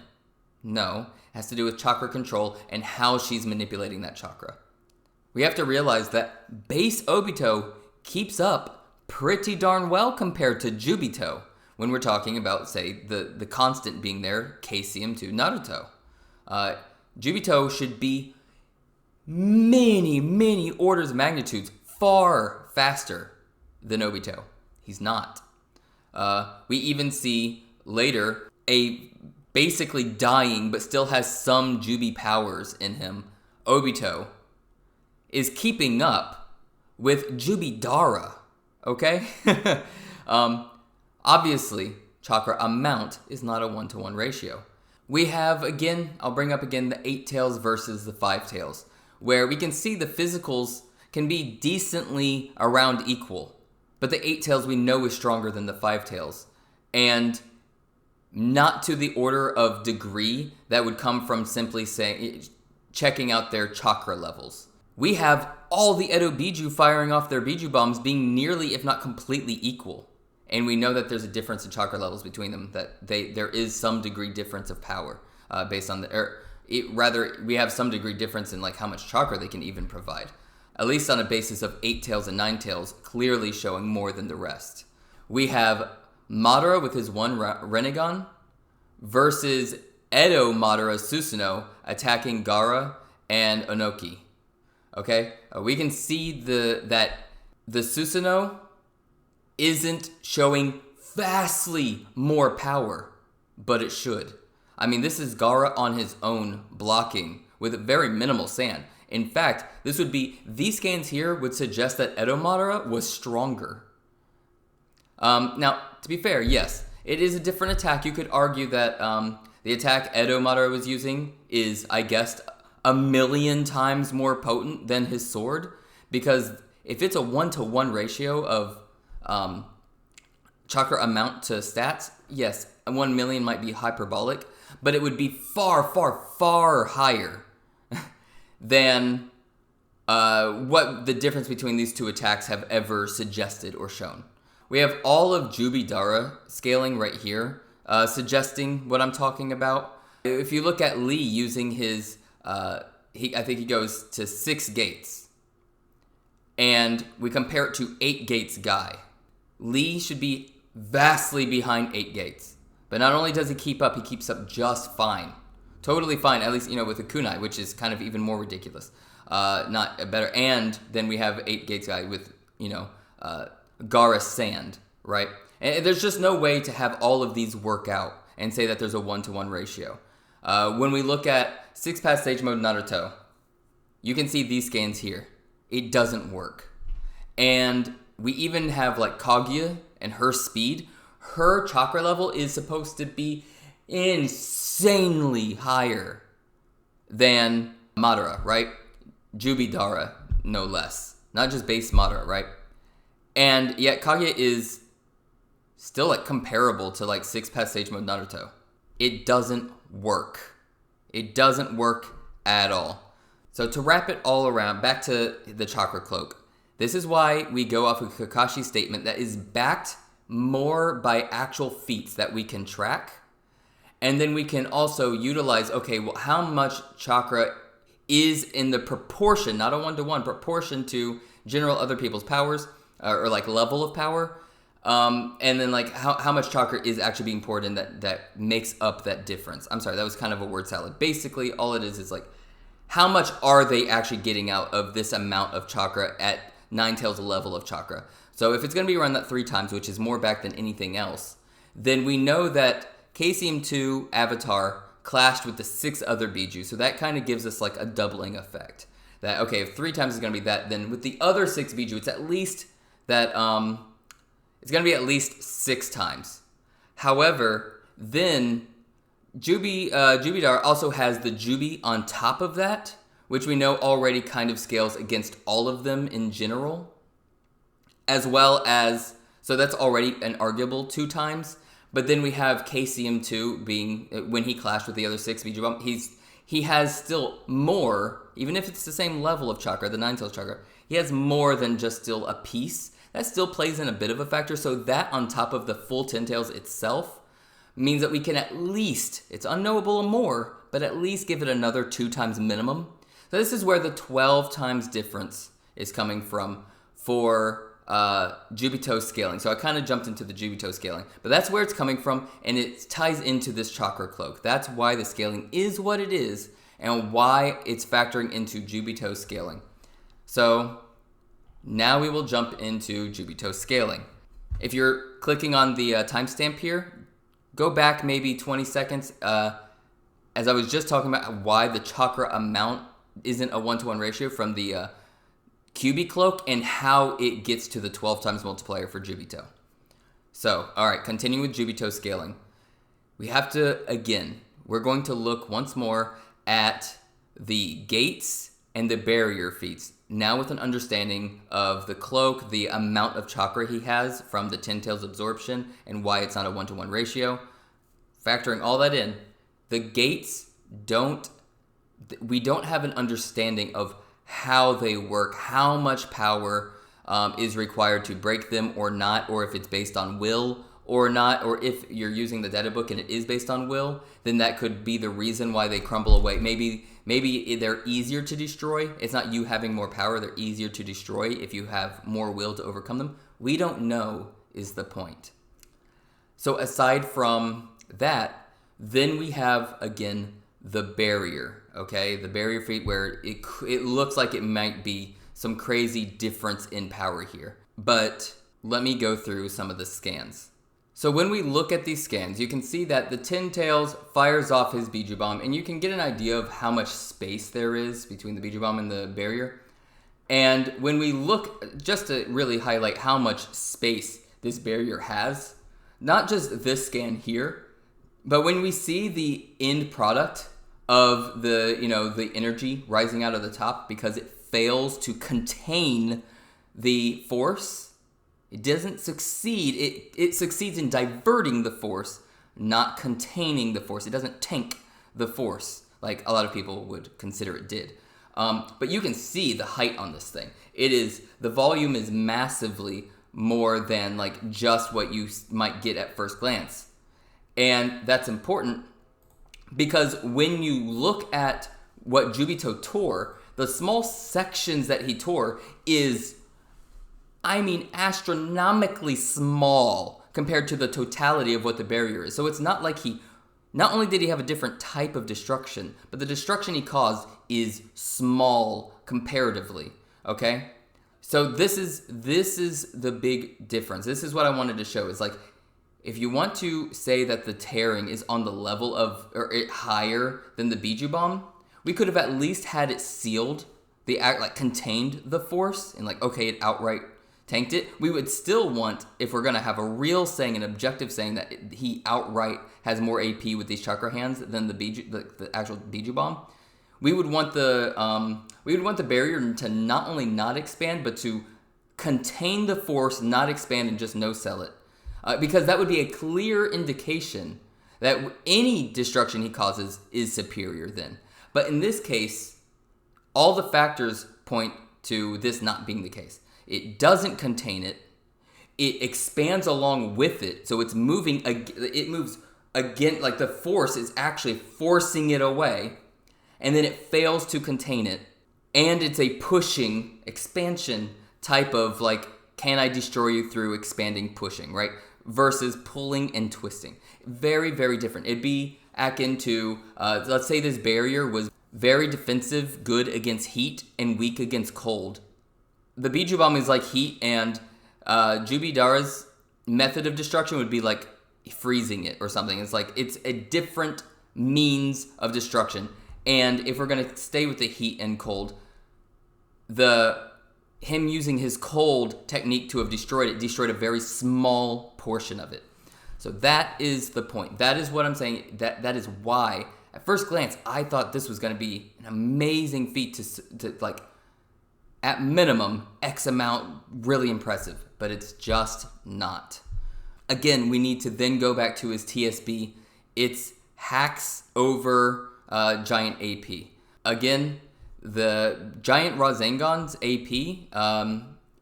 Speaker 1: No, it has to do with chakra control and how she's manipulating that chakra. We have to realize that base Obito keeps up pretty darn well compared to Juubito when we're talking about, say, the constant being there, KCM to Naruto. Juubito should be many orders of magnitudes far faster than Obito. He's not. We even see later a basically dying but still has some Jubi powers in him. Obito is keeping up with Juubidara, okay? Obviously, chakra amount is not a 1-to-1 ratio. We have, again, I'll bring up again the 8 tails versus the 5 tails, where we can see the physicals can be decently around equal, but the 8 tails we know is stronger than the 5 tails, and not to the order of degree that would come from simply checking out their chakra levels. We have all the Edo Bijuu firing off their Bijuu bombs being nearly, if not completely, equal. And we know that there's a difference in chakra levels between them, that there is some degree difference of power based on we have some degree difference in like how much chakra they can even provide. At least on a basis of 8 tails and 9 tails, clearly showing more than the rest. We have Madara with his 1 Rinnegan versus Edo Madara Susanoo attacking Gaara and Onoki. Okay, we can see that the Susanoo isn't showing vastly more power, but it should. I mean, this is Gaara on his own blocking with very minimal sand. In fact, these scans here would suggest that Edo Madara was stronger. Now, to be fair, yes, it is a different attack. You could argue that the attack Edo Madara was using is, I guess, 1,000,000 times more potent than his sword, because if it's a 1-to-1 ratio of chakra amount to stats, yes, 1,000,000 might be hyperbolic, but it would be far higher than what the difference between these two attacks have ever suggested or shown. We have all of Juubidara scaling right here, suggesting what I'm talking about. If you look at Lee using his, I think he goes to 6 gates, and we compare it to 8 gates Guy. Lee should be vastly behind 8 gates. But not only does he keep up, he keeps up just fine. Totally fine, at least, with a kunai, which is kind of even more ridiculous. Not better. And then we have 8 gates Guy with, Gaara Sand, right? And there's just no way to have all of these work out and say that there's a 1-to-1 ratio. When we look at 6 Path Stage Mode Naruto, you can see these scans here. It doesn't work. And we even have like Kaguya and her speed. Her chakra level is supposed to be insanely higher than Madara, right? Juubidara, no less. Not just base Madara, right? And yet Kaguya is still like comparable to like 6 Path Stage Mode Naruto. It doesn't work. It doesn't work at all. So to wrap it all around, back to the Chakra Cloak. This is why we go off of Kakashi's statement that is backed more by actual feats that we can track. And then we can also utilize, okay, well, how much chakra is in the proportion, not a 1-to-1, proportion to general other people's powers, or like level of power. And then like how much chakra is actually being poured in that makes up that difference. I'm sorry, that was kind of a word salad. Basically, all it is like, how much are they actually getting out of this amount of chakra at 9 tails level of chakra? So if it's going to be around that 3 times, which is more back than anything else, then we know that KCM2 Avatar clashed with the 6 other Bijuu. So that kind of gives us like a doubling effect. That, okay, if 3 times is going to be that, then with the other 6 Bijuu, it's at least that, it's going to be at least 6 times. However, then Juubidara also has the Jubi on top of that, which we know already kind of scales against all of them in general, as well as, so that's already an arguable 2 times. But then we have KCM2 being, when he clashed with the other 6 Bijuu Bomb, he has still more, even if it's the same level of chakra, the 9 tails chakra, he has more than just still a piece. That still plays in a bit of a factor. So that on top of the full 10 tails itself means that we can at least, it's unknowable and more, but at least give it another 2 times minimum. So this is where the 12 times difference is coming from for Juubito scaling. So I kind of jumped into the Juubito scaling, but that's where it's coming from, and it ties into this Chakra Cloak. That's why the scaling is what it is, and why it's factoring into Juubito scaling. So now we will jump into Juubito scaling. If you're clicking on the timestamp here, go back maybe 20 seconds. As I was just talking about why the chakra amount isn't a 1-to-1 ratio from the QB Cloak, and how it gets to the 12 times multiplier for Juubito. So, alright, continuing with Juubito scaling. We have to, again, we're going to look once more at the gates and the barrier feats. Now with an understanding of the cloak, the amount of chakra he has from the 10 tails absorption, and why it's not a 1-to-1 ratio. Factoring all that in, the gates we don't have an understanding of how they work, how much power is required to break them or not, or if it's based on will or not, or if you're using the data book and it is based on will, then that could be the reason why they crumble away. Maybe they're easier to destroy. It's not you having more power, they're easier to destroy if you have more will to overcome them. We don't know is the point. So aside from that, then we have, again, the barrier, okay? The barrier feat, where it looks like it might be some crazy difference in power here. But let me go through some of the scans. So when we look at these scans, you can see that the 10 tails fires off his Bijuu Bomb, and you can get an idea of how much space there is between the Bijuu Bomb and the barrier. And when we look, just to really highlight how much space this barrier has, not just this scan here, but when we see the end product of the energy rising out of the top because it fails to contain the force, it doesn't succeed. It succeeds in diverting the force, not containing the force. It doesn't tank the force like a lot of people would consider it did. But you can see the height on this thing. The volume is massively more than like just what you might get at first glance. And that's important because when you look at what Juubito tore, the small sections that he tore is, astronomically small compared to the totality of what the barrier is. So it's not like not only did he have a different type of destruction, but the destruction he caused is small comparatively, okay? So this is the big difference. This is what I wanted to show. Is like, if you want to say that the tearing is on the level of, or it higher than the Bijuu Bomb, we could have at least had it sealed, contained the force, and it outright tanked it. We would still want, if we're gonna have a real saying, an objective saying that he outright has more AP with these chakra hands than the actual Bijuu Bomb, we would want the barrier to not only not expand, but to contain the force, not expand, and just no-sell it. Because that would be a clear indication that any destruction he causes is superior then. But in this case, all the factors point to this not being the case. It doesn't contain it. It expands along with it. So it's moving, it moves again, like the force is actually forcing it away. And then it fails to contain it. And it's a pushing, expansion type of can I destroy you through expanding, pushing, right? Versus pulling and twisting. Very, very different. It'd be akin to, let's say this barrier was very defensive, good against heat, and weak against cold. The Bijuu Bomb is like heat, and Juubidara's method of destruction would be like freezing it or something. It's a different means of destruction. And if we're going to stay with the heat and cold, him using his cold technique to have destroyed a very small portion of it. So that is the point. That is what I'm saying. That is why, At first glance, I thought this was going to be an amazing feat to like, at minimum, X amount, really impressive, but it's just not. Again, we need to then go back to his TSB. It's hacks over Giant AP. Again, the Giant Rasengan's AP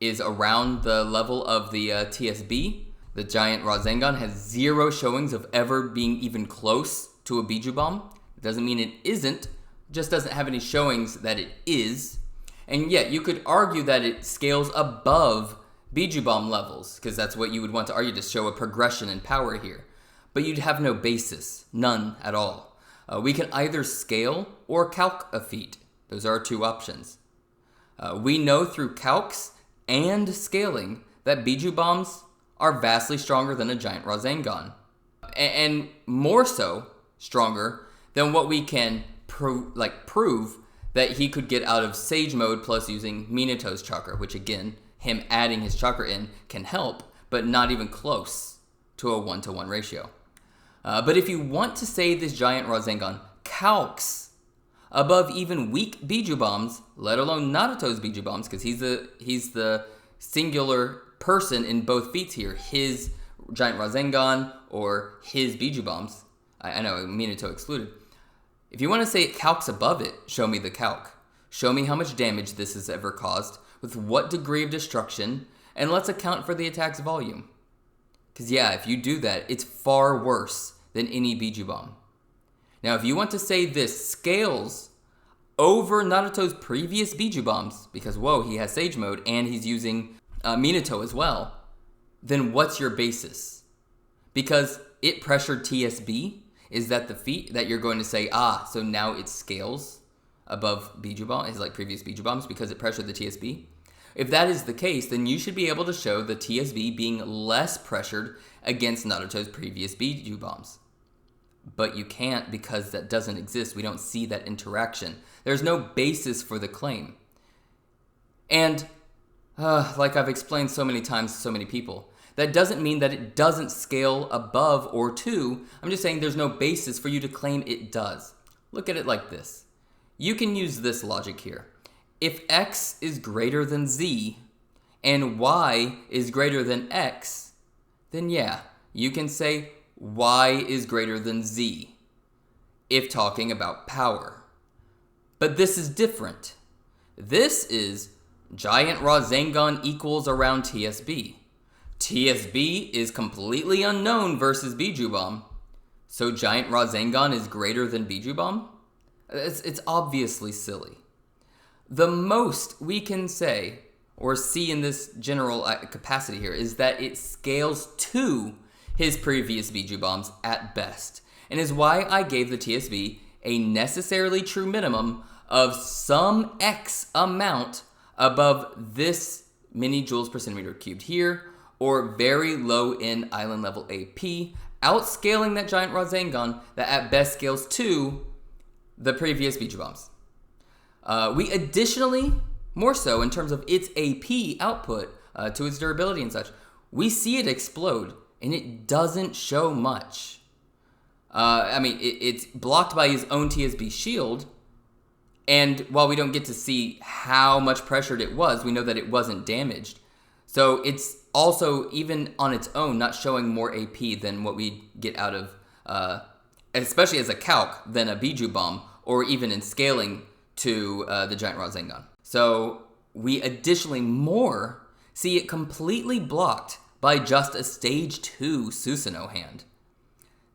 Speaker 1: is around the level of the TSB. The Giant Rasengan has 0 showings of ever being even close to a Bijuu Bomb. It doesn't mean it isn't, just doesn't have any showings that it is. And yet, you could argue that it scales above Bijuu Bomb levels, because that's what you would want to argue, to show a progression in power here. But you'd have no basis, none at all. We can either scale or calc a feat. Those are our 2 options. We know through calcs and scaling that Bijuu Bombs are vastly stronger than a Giant Rasengan. And more so, stronger than what we can prove that he could get out of Sage mode plus using Minato's chakra, which again, him adding his chakra in can help, but not even close to a 1-to-1 ratio. But if you want to say this Giant Rasengan calcs above even weak Bijuu Bombs, let alone Naruto's Bijuu Bombs, because he's the singular person in both feats here, his Giant Rasengan or his Bijuu Bombs. I know, Minato excluded. If you want to say it calcs above it, show me the calc. Show me how much damage this has ever caused, with what degree of destruction, and let's account for the attack's volume. Because yeah, if you do that, it's far worse than any Bijuu Bomb. Now, if you want to say this scales over Naruto's previous Bijuu Bombs, because whoa, he has Sage mode and he's using Minato as well, then what's your basis? Because it pressured TSB? Is that the feat that you're going to say, so now it scales above Bijuu Bomb, is like previous Bijuu Bombs because it pressured the TSB? If that is the case, then you should be able to show the TSB being less pressured against Naruto's previous Bijuu Bombs. But you can't, because that doesn't exist. We don't see that interaction. There's no basis for the claim. And, like I've explained so many times to so many people, that doesn't mean that it doesn't scale above or to. I'm just saying there's no basis for you to claim it does. Look at it like this. You can use this logic here. If x is greater than z and y is greater than x, then yeah, you can say y is greater than z if talking about power. But this is different. This is Giant Rasengan equals around TSB. TSB is completely unknown versus Bijuu Bomb. So Giant Rasengan is greater than Bijuu Bomb? It's obviously silly. The most we can say or see in this general capacity here is that it scales to his previous Bijuu Bombs at best, and is why I gave the TSB a necessarily true minimum of some X amount above this many joules per centimeter cubed here, or very low in island level AP, outscaling that Giant Rasengan that at best scales to the previous Bijuu Bombs. We additionally, more so in terms of its AP output to its durability and such, we see it explode, and it doesn't show much. It's blocked by his own TSB shield, and while we don't get to see how much pressured it was, we know that it wasn't damaged. So it's also, even on its own, not showing more AP than what we get out of, especially as a calc, than a Bijuu Bomb, or even in scaling to the Giant Rasengan. So we additionally more see it completely blocked by just a stage 2 Susanoo hand.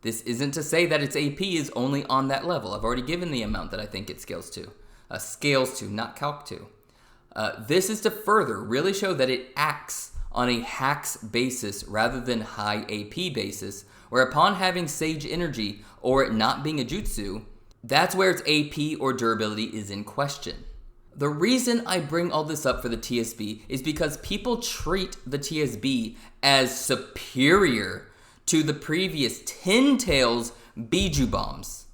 Speaker 1: This isn't to say that its AP is only on that level. I've already given the amount that I think it scales to. Scales to, not calc to. This is to further really show that it acts on a hacks basis rather than high AP basis, where upon having Sage energy or it not being a jutsu, that's where its AP or durability is in question. The reason I bring all this up for the TSB is because people treat the TSB as superior to the previous 10 Tails Bijuu Bombs.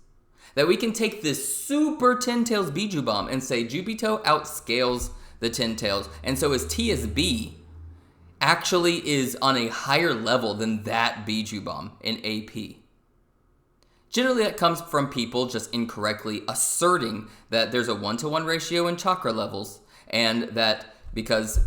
Speaker 1: That we can take this super 10 Tails Bijuu Bomb and say Juubito outscales the 10 Tails, and so his TSB actually is on a higher level than that Bijuu Bomb in AP. Generally, that comes from people just incorrectly asserting that there's a 1-to-1 ratio in chakra levels, and that because,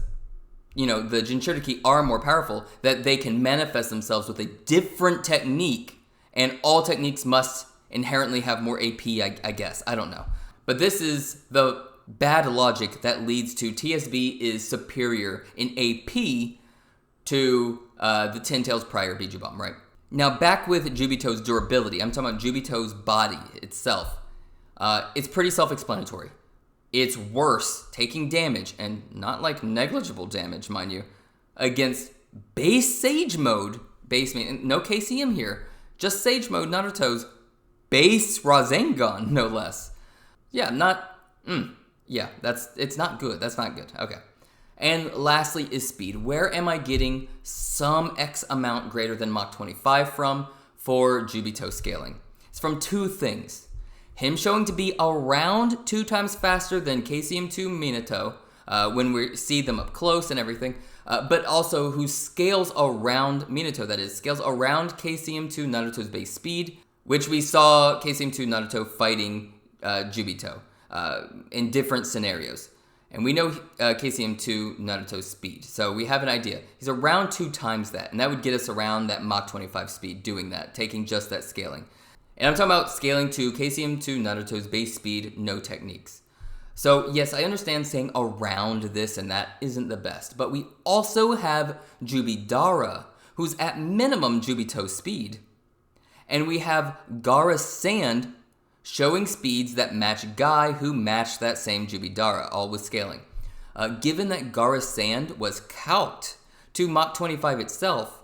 Speaker 1: the Jinchuriki are more powerful, that they can manifest themselves with a different technique, and all techniques must inherently have more AP, I guess. I don't know. But this is the bad logic that leads to TSB is superior in AP to the 10 Tails prior Bijuu Bomb, right? Now, back with Juubito's durability, I'm talking about Juubito's body itself. It's pretty self-explanatory. It's worse taking damage, and not like negligible damage, mind you, against base Sage Mode, no KCM here, just Sage Mode Naruto's base Rasengan, no less. Yeah, it's not good. That's not good. Okay. And lastly is speed. Where am I getting some X amount greater than Mach 25 from for Juubito scaling? It's from two things. Him showing to be around 2 times faster than KCM2 Minato when we see them up close and everything, but also who scales around Minato, that is, scales around KCM2 Naruto's base speed, which we saw KCM2 Naruto fighting Juubito in different scenarios. And we know KCM2 Naruto's speed, so we have an idea. He's around 2 times that, and that would get us around that Mach 25 speed doing that, taking just that scaling. And I'm talking about scaling to KCM2 Naruto's base speed, no techniques. So yes, I understand saying around this and that isn't the best, but we also have Juubidara, who's at minimum Juubito speed. And we have Gaara's Sand showing speeds that match Guy, who matched that same Juubidara, all with scaling. Given that Gaara's Sand was calced to Mach 25 itself,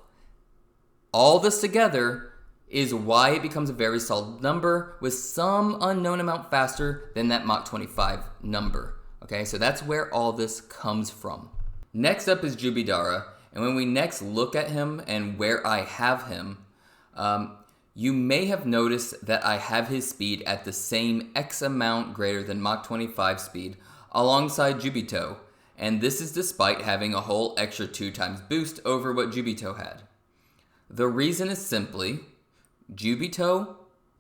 Speaker 1: all this together is why it becomes a very solid number with some unknown amount faster than that Mach 25 number. Okay, so that's where all this comes from. Next up is Juubidara, and when we next look at him and where I have him, you may have noticed that I have his speed at the same X amount greater than Mach 25 speed alongside Juubito, and this is despite having a whole extra 2 times boost over what Juubito had. The reason is simply, Juubito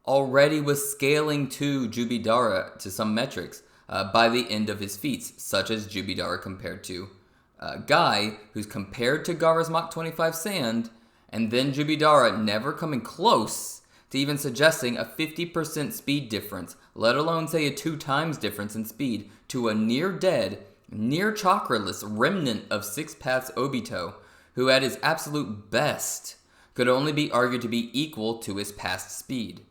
Speaker 1: already was scaling to Juubidara to some metrics by the end of his feats, such as Juubidara compared to Guy, who's compared to Gaara's Mach 25 Sand, and then Juubidara never coming close to even suggesting a 50% speed difference, let alone say a 2 times difference in speed, to a near-dead, near-chakraless remnant of 6 Paths Obito, who at his absolute best could only be argued to be equal to his past speed.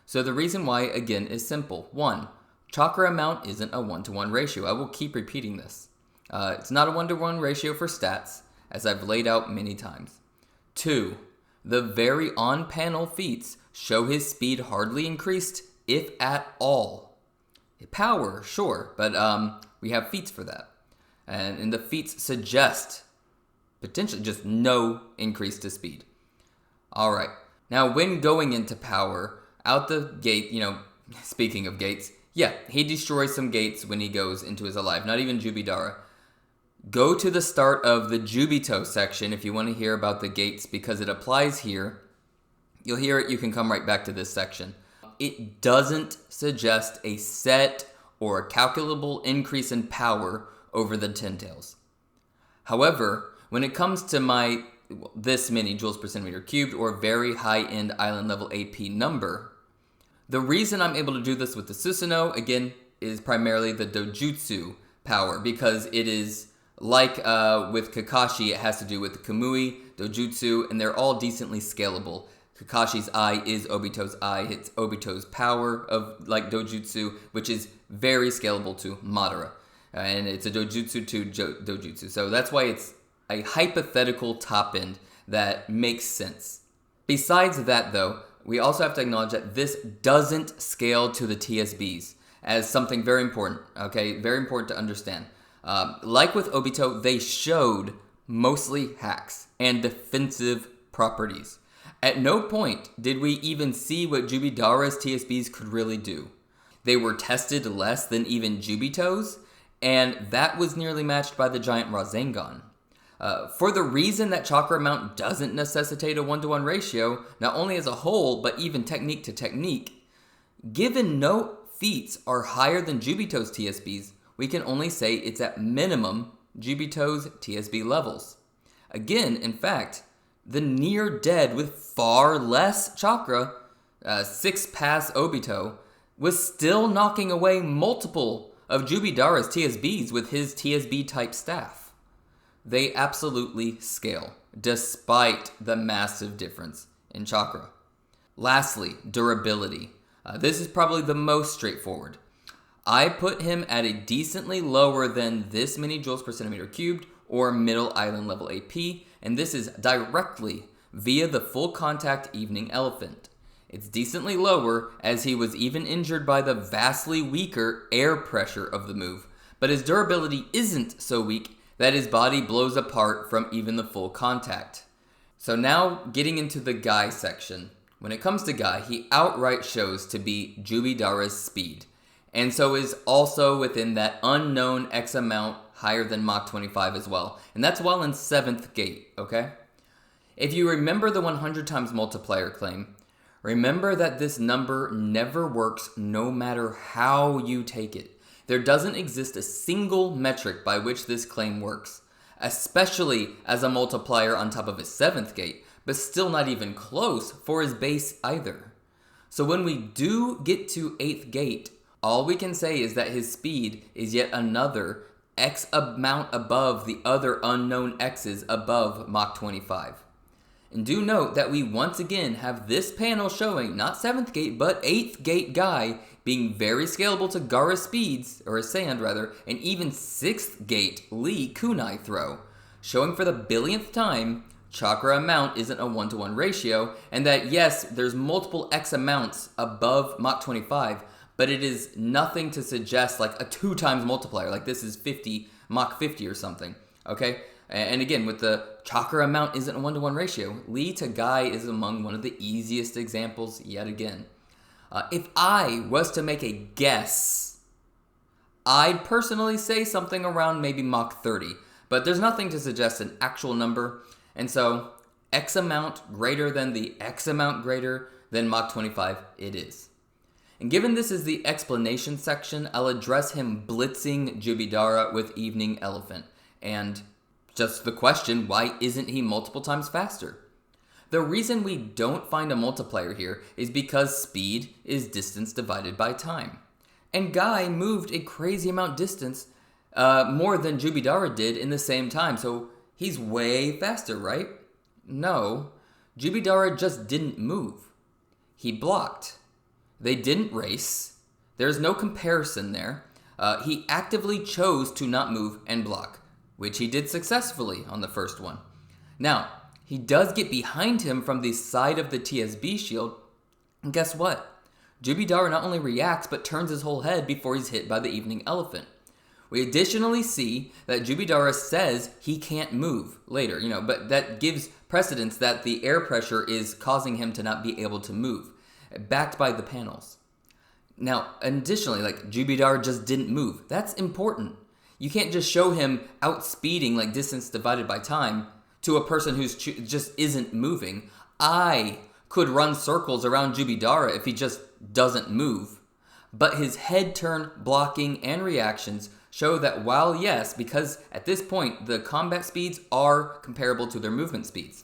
Speaker 1: So the reason why, again, is simple. 1, chakra amount isn't a 1-to-1 ratio. I will keep repeating this. It's not a 1-to-1 ratio for stats, as I've laid out many times. 2, the very on-panel feats show his speed hardly increased, if at all. Power, sure, but we have feats for that. And the feats suggest potentially just no increase to speed. Alright, now when going into power, out the gate, speaking of gates, yeah, he destroys some gates when he goes into his alive, not even Juubidara. Go to the start of the Juubito section if you want to hear about the gates, because it applies here. You'll hear it, you can come right back to this section. It doesn't suggest a set or a calculable increase in power over the 10 tails. However, when it comes to this many joules per centimeter cubed or very high-end island level AP number, the reason I'm able to do this with the Susanoo, again, is primarily the Dojutsu power, because it is like with Kakashi, it has to do with the Kamui, Dojutsu, and they're all decently scalable. Kakashi's eye is Obito's eye. It's Obito's power of like Dojutsu, which is very scalable to Madara. And it's a Dojutsu to Dojutsu. So that's why it's a hypothetical top end that makes sense. Besides that, though, we also have to acknowledge that this doesn't scale to the TSBs as something very important, okay? Very important to understand. Like with Obito, they showed mostly hacks and defensive properties. At no point did we even see what Juubidara's TSBs could really do. They were tested less than even Juubito's, and that was nearly matched by the giant Rasengan. For the reason that chakra amount doesn't necessitate a 1-to-1 ratio, not only as a whole, but even technique to technique, given no feats are higher than Juubito's TSBs, we can only say it's at minimum Juubito's TSB levels. Again, in fact, the near dead with far less chakra, 6 pass Obito, was still knocking away multiple of Juubidara's TSBs with his TSB type staff. They absolutely scale, despite the massive difference in chakra. Lastly, durability. This is probably the most straightforward. I put him at a decently lower than this many joules per centimeter cubed or middle island level AP, and this is directly via the full contact evening elephant. It's decently lower as he was even injured by the vastly weaker air pressure of the move, but his durability isn't so weak that his body blows apart from even the full contact. So now getting into the Guy section. When it comes to Guy, he outright shows to be Juubidara's speed, and so is also within that unknown X amount higher than Mach 25 as well, and that's while in 7th gate, okay? If you remember the 100 times multiplier claim, remember that this number never works no matter how you take it. There doesn't exist a single metric by which this claim works, especially as a multiplier on top of his 7th gate, but still not even close for his base either. So when we do get to 8th gate, all we can say is that his speed is yet another X amount above the other unknown X's above Mach 25. And do note that we once again have this panel showing not 7th gate, but 8th gate Guy being very scalable to Gaara's speeds, or his sand rather, and even 6th gate Lee kunai throw, showing for the billionth time chakra amount isn't a 1-to-1 ratio, and that yes, there's multiple X amounts above Mach 25, but it is nothing to suggest like a 2 times multiplier, like this is 50, Mach 50 or something, okay? And again, with the chakra amount isn't a 1-to-1 ratio, Lee to Guy is among one of the easiest examples yet again. If I was to make a guess, I'd personally say something around maybe Mach 30, but there's nothing to suggest an actual number, and so X amount greater than the X amount greater than Mach 25 it is. And given this is the explanation section, I'll address him blitzing Juubidara with Evening Elephant, and just the question, why isn't he multiple times faster? The reason we don't find a multiplier here is because speed is distance divided by time. And Guy moved a crazy amount distance, more than Juubidara did in the same time, so he's way faster, right? No, Juubidara just didn't move. He blocked. They didn't race. There's no comparison there. He actively chose to not move and block, which he did successfully on the first one. Now, he does get behind him from the side of the TSB shield, and guess what? Juubidara not only reacts, but turns his whole head before he's hit by the Evening Elephant. We additionally see that Juubidara says he can't move later, but that gives precedence that the air pressure is causing him to not be able to move, backed by the panels. Now, additionally, Juubidara just didn't move. That's important. You can't just show him outspeeding like distance divided by time to a person who's just isn't moving. I could run circles around Juubidara if he just doesn't move. But his head turn, blocking, and reactions show that while yes, because at this point the combat speeds are comparable to their movement speeds,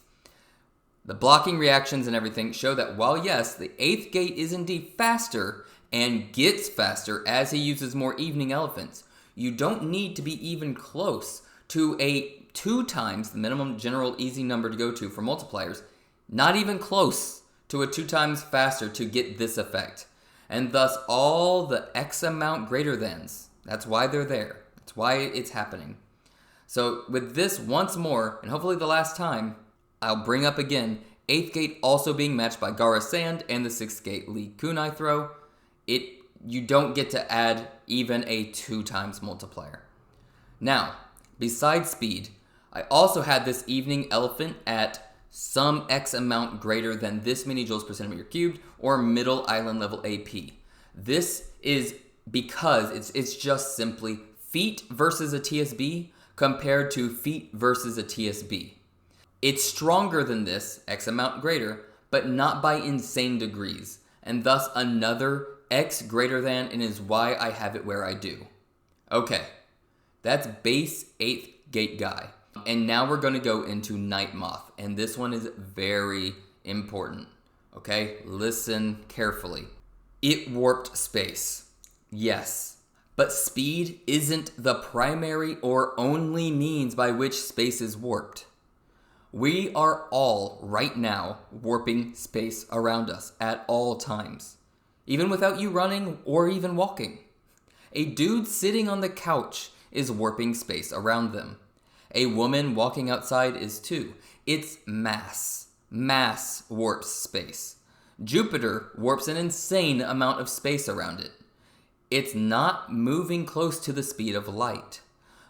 Speaker 1: the blocking reactions and everything show that while yes, the 8th gate is indeed faster and gets faster as he uses more Evening Elephants, you don't need to be even close to a 2 times the minimum general easy number to go to for multipliers, not even close to a 2 times faster to get this effect. And thus all the X amount greater thans, that's why they're there. That's why it's happening. So with this once more, and hopefully the last time, I'll bring up again, 8th gate also being matched by Gaara's Sand and the 6th gate Lee kunai throw. You don't get to add even a 2 times multiplier. Now, besides speed, I also had this Evening Elephant at some X amount greater than this many joules per centimeter cubed or middle island level AP. This is because it's just simply feat versus a TSB compared to feat versus a TSB. It's stronger than this, X amount greater, but not by insane degrees, and thus another X greater than, and is why I have it where I do. Okay, that's base 8th gate guy. And now we're going to go into Night Moth, and this one is very important. Okay, listen carefully. It warped space. Yes. But speed isn't the primary or only means by which space is warped. We are all, right now, warping space around us at all times. Even without you running or even walking. A dude sitting on the couch is warping space around them. A woman walking outside is too. It's mass. Mass warps space. Jupiter warps an insane amount of space around it. It's not moving close to the speed of light.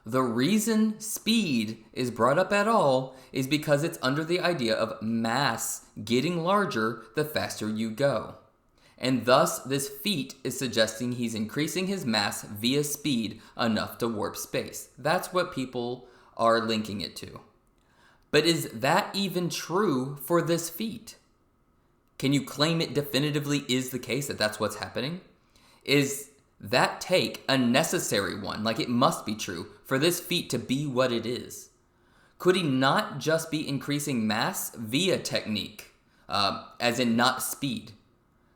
Speaker 1: The reason speed is brought up at all is because it's under the idea of mass getting larger the faster you go. And thus, this feat is suggesting he's increasing his mass via speed enough to warp space. That's what people are linking it to. But is that even true for this feat? Can you claim it definitively is the case that that's what's happening? Is that take a necessary one, like it must be true, for this feat to be what it is? Could he not just be increasing mass via technique, as in not speed?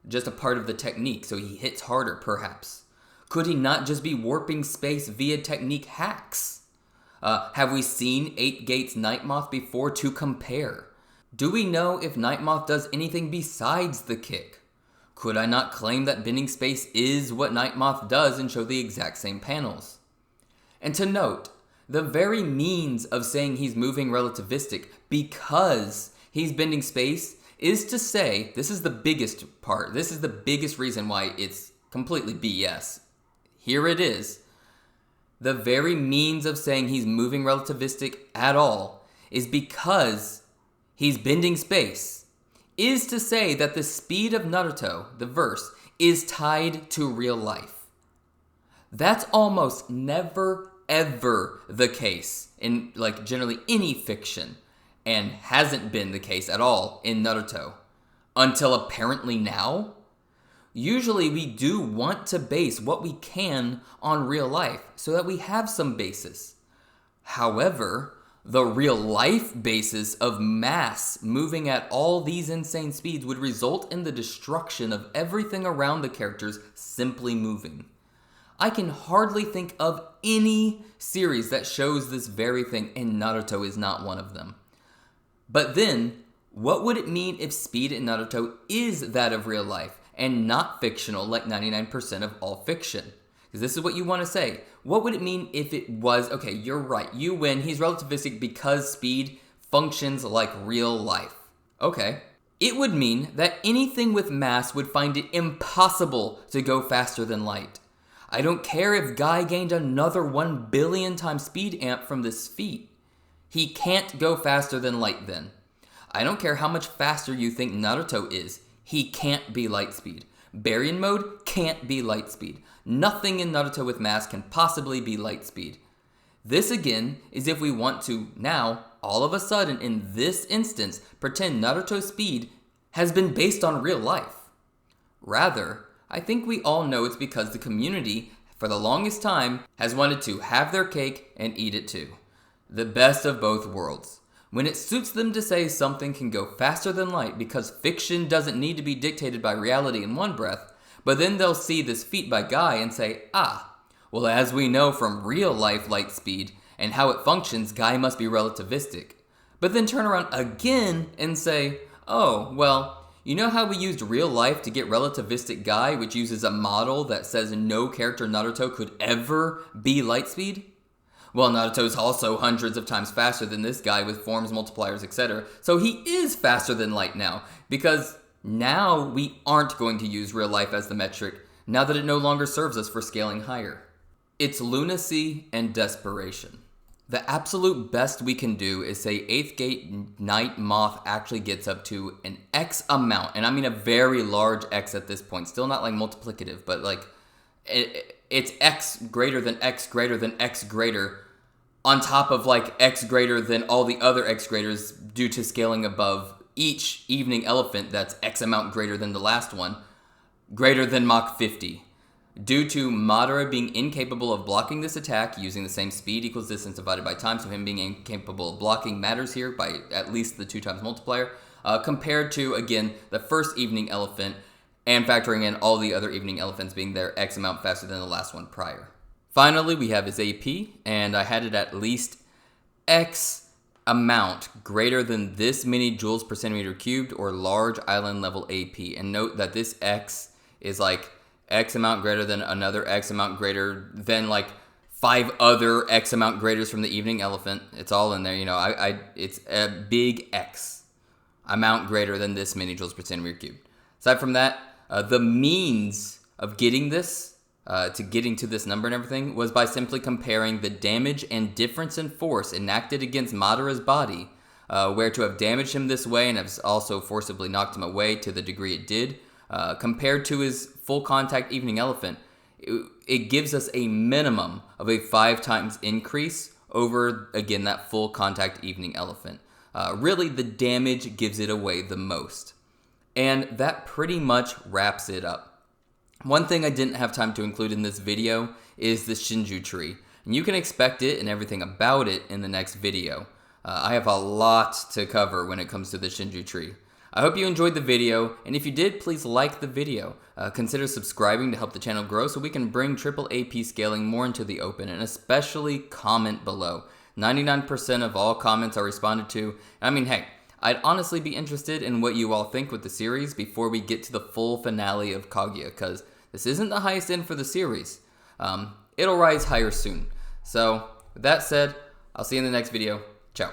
Speaker 1: Just a part of the technique, so he hits harder, perhaps. Could he not just be warping space via technique hacks? Have we seen 8 Gates Night Moth before to compare? Do we know if Night Moth does anything besides the kick? Could I not claim that bending space is what Night Moth does and show the exact same panels? And to note, the very means of saying he's moving relativistic because he's bending space is to say, this is the biggest part, this is the biggest reason why it's completely BS. Here it is. The very means of saying he's moving relativistic at all is because he's bending space. Is to say that the speed of Naruto, the verse, is tied to real life. That's almost never, ever the case in, generally any fiction, and hasn't been the case at all in Naruto. Until apparently now? Usually we do want to base what we can on real life, so that we have some basis. However, the real life basis of mass moving at all these insane speeds would result in the destruction of everything around the characters simply moving. I can hardly think of any series that shows this very thing, and Naruto is not one of them. But then, what would it mean if speed in Naruto is that of real life and not fictional like 99% of all fiction? Because this is what you want to say. What would it mean if it was, okay, you're right, you win, he's relativistic because speed functions like real life. Okay. It would mean that anything with mass would find it impossible to go faster than light. I don't care if Guy gained another 1 billion times speed amp from this feat. He can't go faster than light then. I don't care how much faster you think Naruto is. He can't be light speed. Baryon mode can't be light speed. Nothing in Naruto with mass can possibly be light speed. This again is if we want to now, all of a sudden in this instance, pretend Naruto's speed has been based on real life. Rather, I think we all know it's because the community, for the longest time, has wanted to have their cake and eat it too. The best of both worlds. When it suits them to say something can go faster than light because fiction doesn't need to be dictated by reality in one breath, but then they'll see this feat by Guy and say, well, as we know from real life light speed and how it functions, Guy must be relativistic. But then turn around again and say, oh, well, you know how we used real life to get relativistic Guy, which uses a model that says no character Naruto could ever be light speed? Well, Naruto's also hundreds of times faster than this guy with forms, multipliers, etc. So he is faster than light now, because now we aren't going to use real life as the metric, now that it no longer serves us for scaling higher. It's lunacy and desperation. The absolute best we can do is say 8th Gate Night Moth actually gets up to an X amount, and I mean a very large X at this point, still not like multiplicative, but like it's X greater than X greater than X greater on top of like X greater than all the other X graders due to scaling above each evening elephant that's X amount greater than the last one, greater than Mach 50. Due to Madara being incapable of blocking this attack using the same speed equals distance divided by time, so him being incapable of blocking matters here by at least the 2 times multiplier, compared to, again, the first evening elephant, and factoring in all the other evening elephants being there X amount faster than the last one prior. Finally, we have his AP, and I had it at least X amount greater than this many joules per centimeter cubed or large island level AP. And note that this X is like X amount greater than another X amount greater than like 5 other X amount graders from the evening elephant. It's all in there, you know. It's a big X amount greater than this many joules per centimeter cubed. Aside from that, the means of getting this, to getting to this number and everything, was by simply comparing the damage and difference in force enacted against Madara's body, where to have damaged him this way and have also forcibly knocked him away to the degree it did, compared to his full contact evening elephant. It gives us a minimum of a 5 times increase over, again, that full contact evening elephant. Really, the damage gives it away the most. And that pretty much wraps it up. One thing I didn't have time to include in this video is the Shinju tree. And you can expect it and everything about it in the next video. I have a lot to cover when it comes to the Shinju tree. I hope you enjoyed the video, and if you did, please like the video. Consider subscribing to help the channel grow so we can bring AAAP scaling more into the open, and especially comment below. 99% of all comments are responded to. I mean, hey, I'd honestly be interested in what you all think with the series before we get to the full finale of Kaguya, because this isn't the highest end for the series. It'll rise higher soon. So, with that said, I'll see you in the next video. Ciao.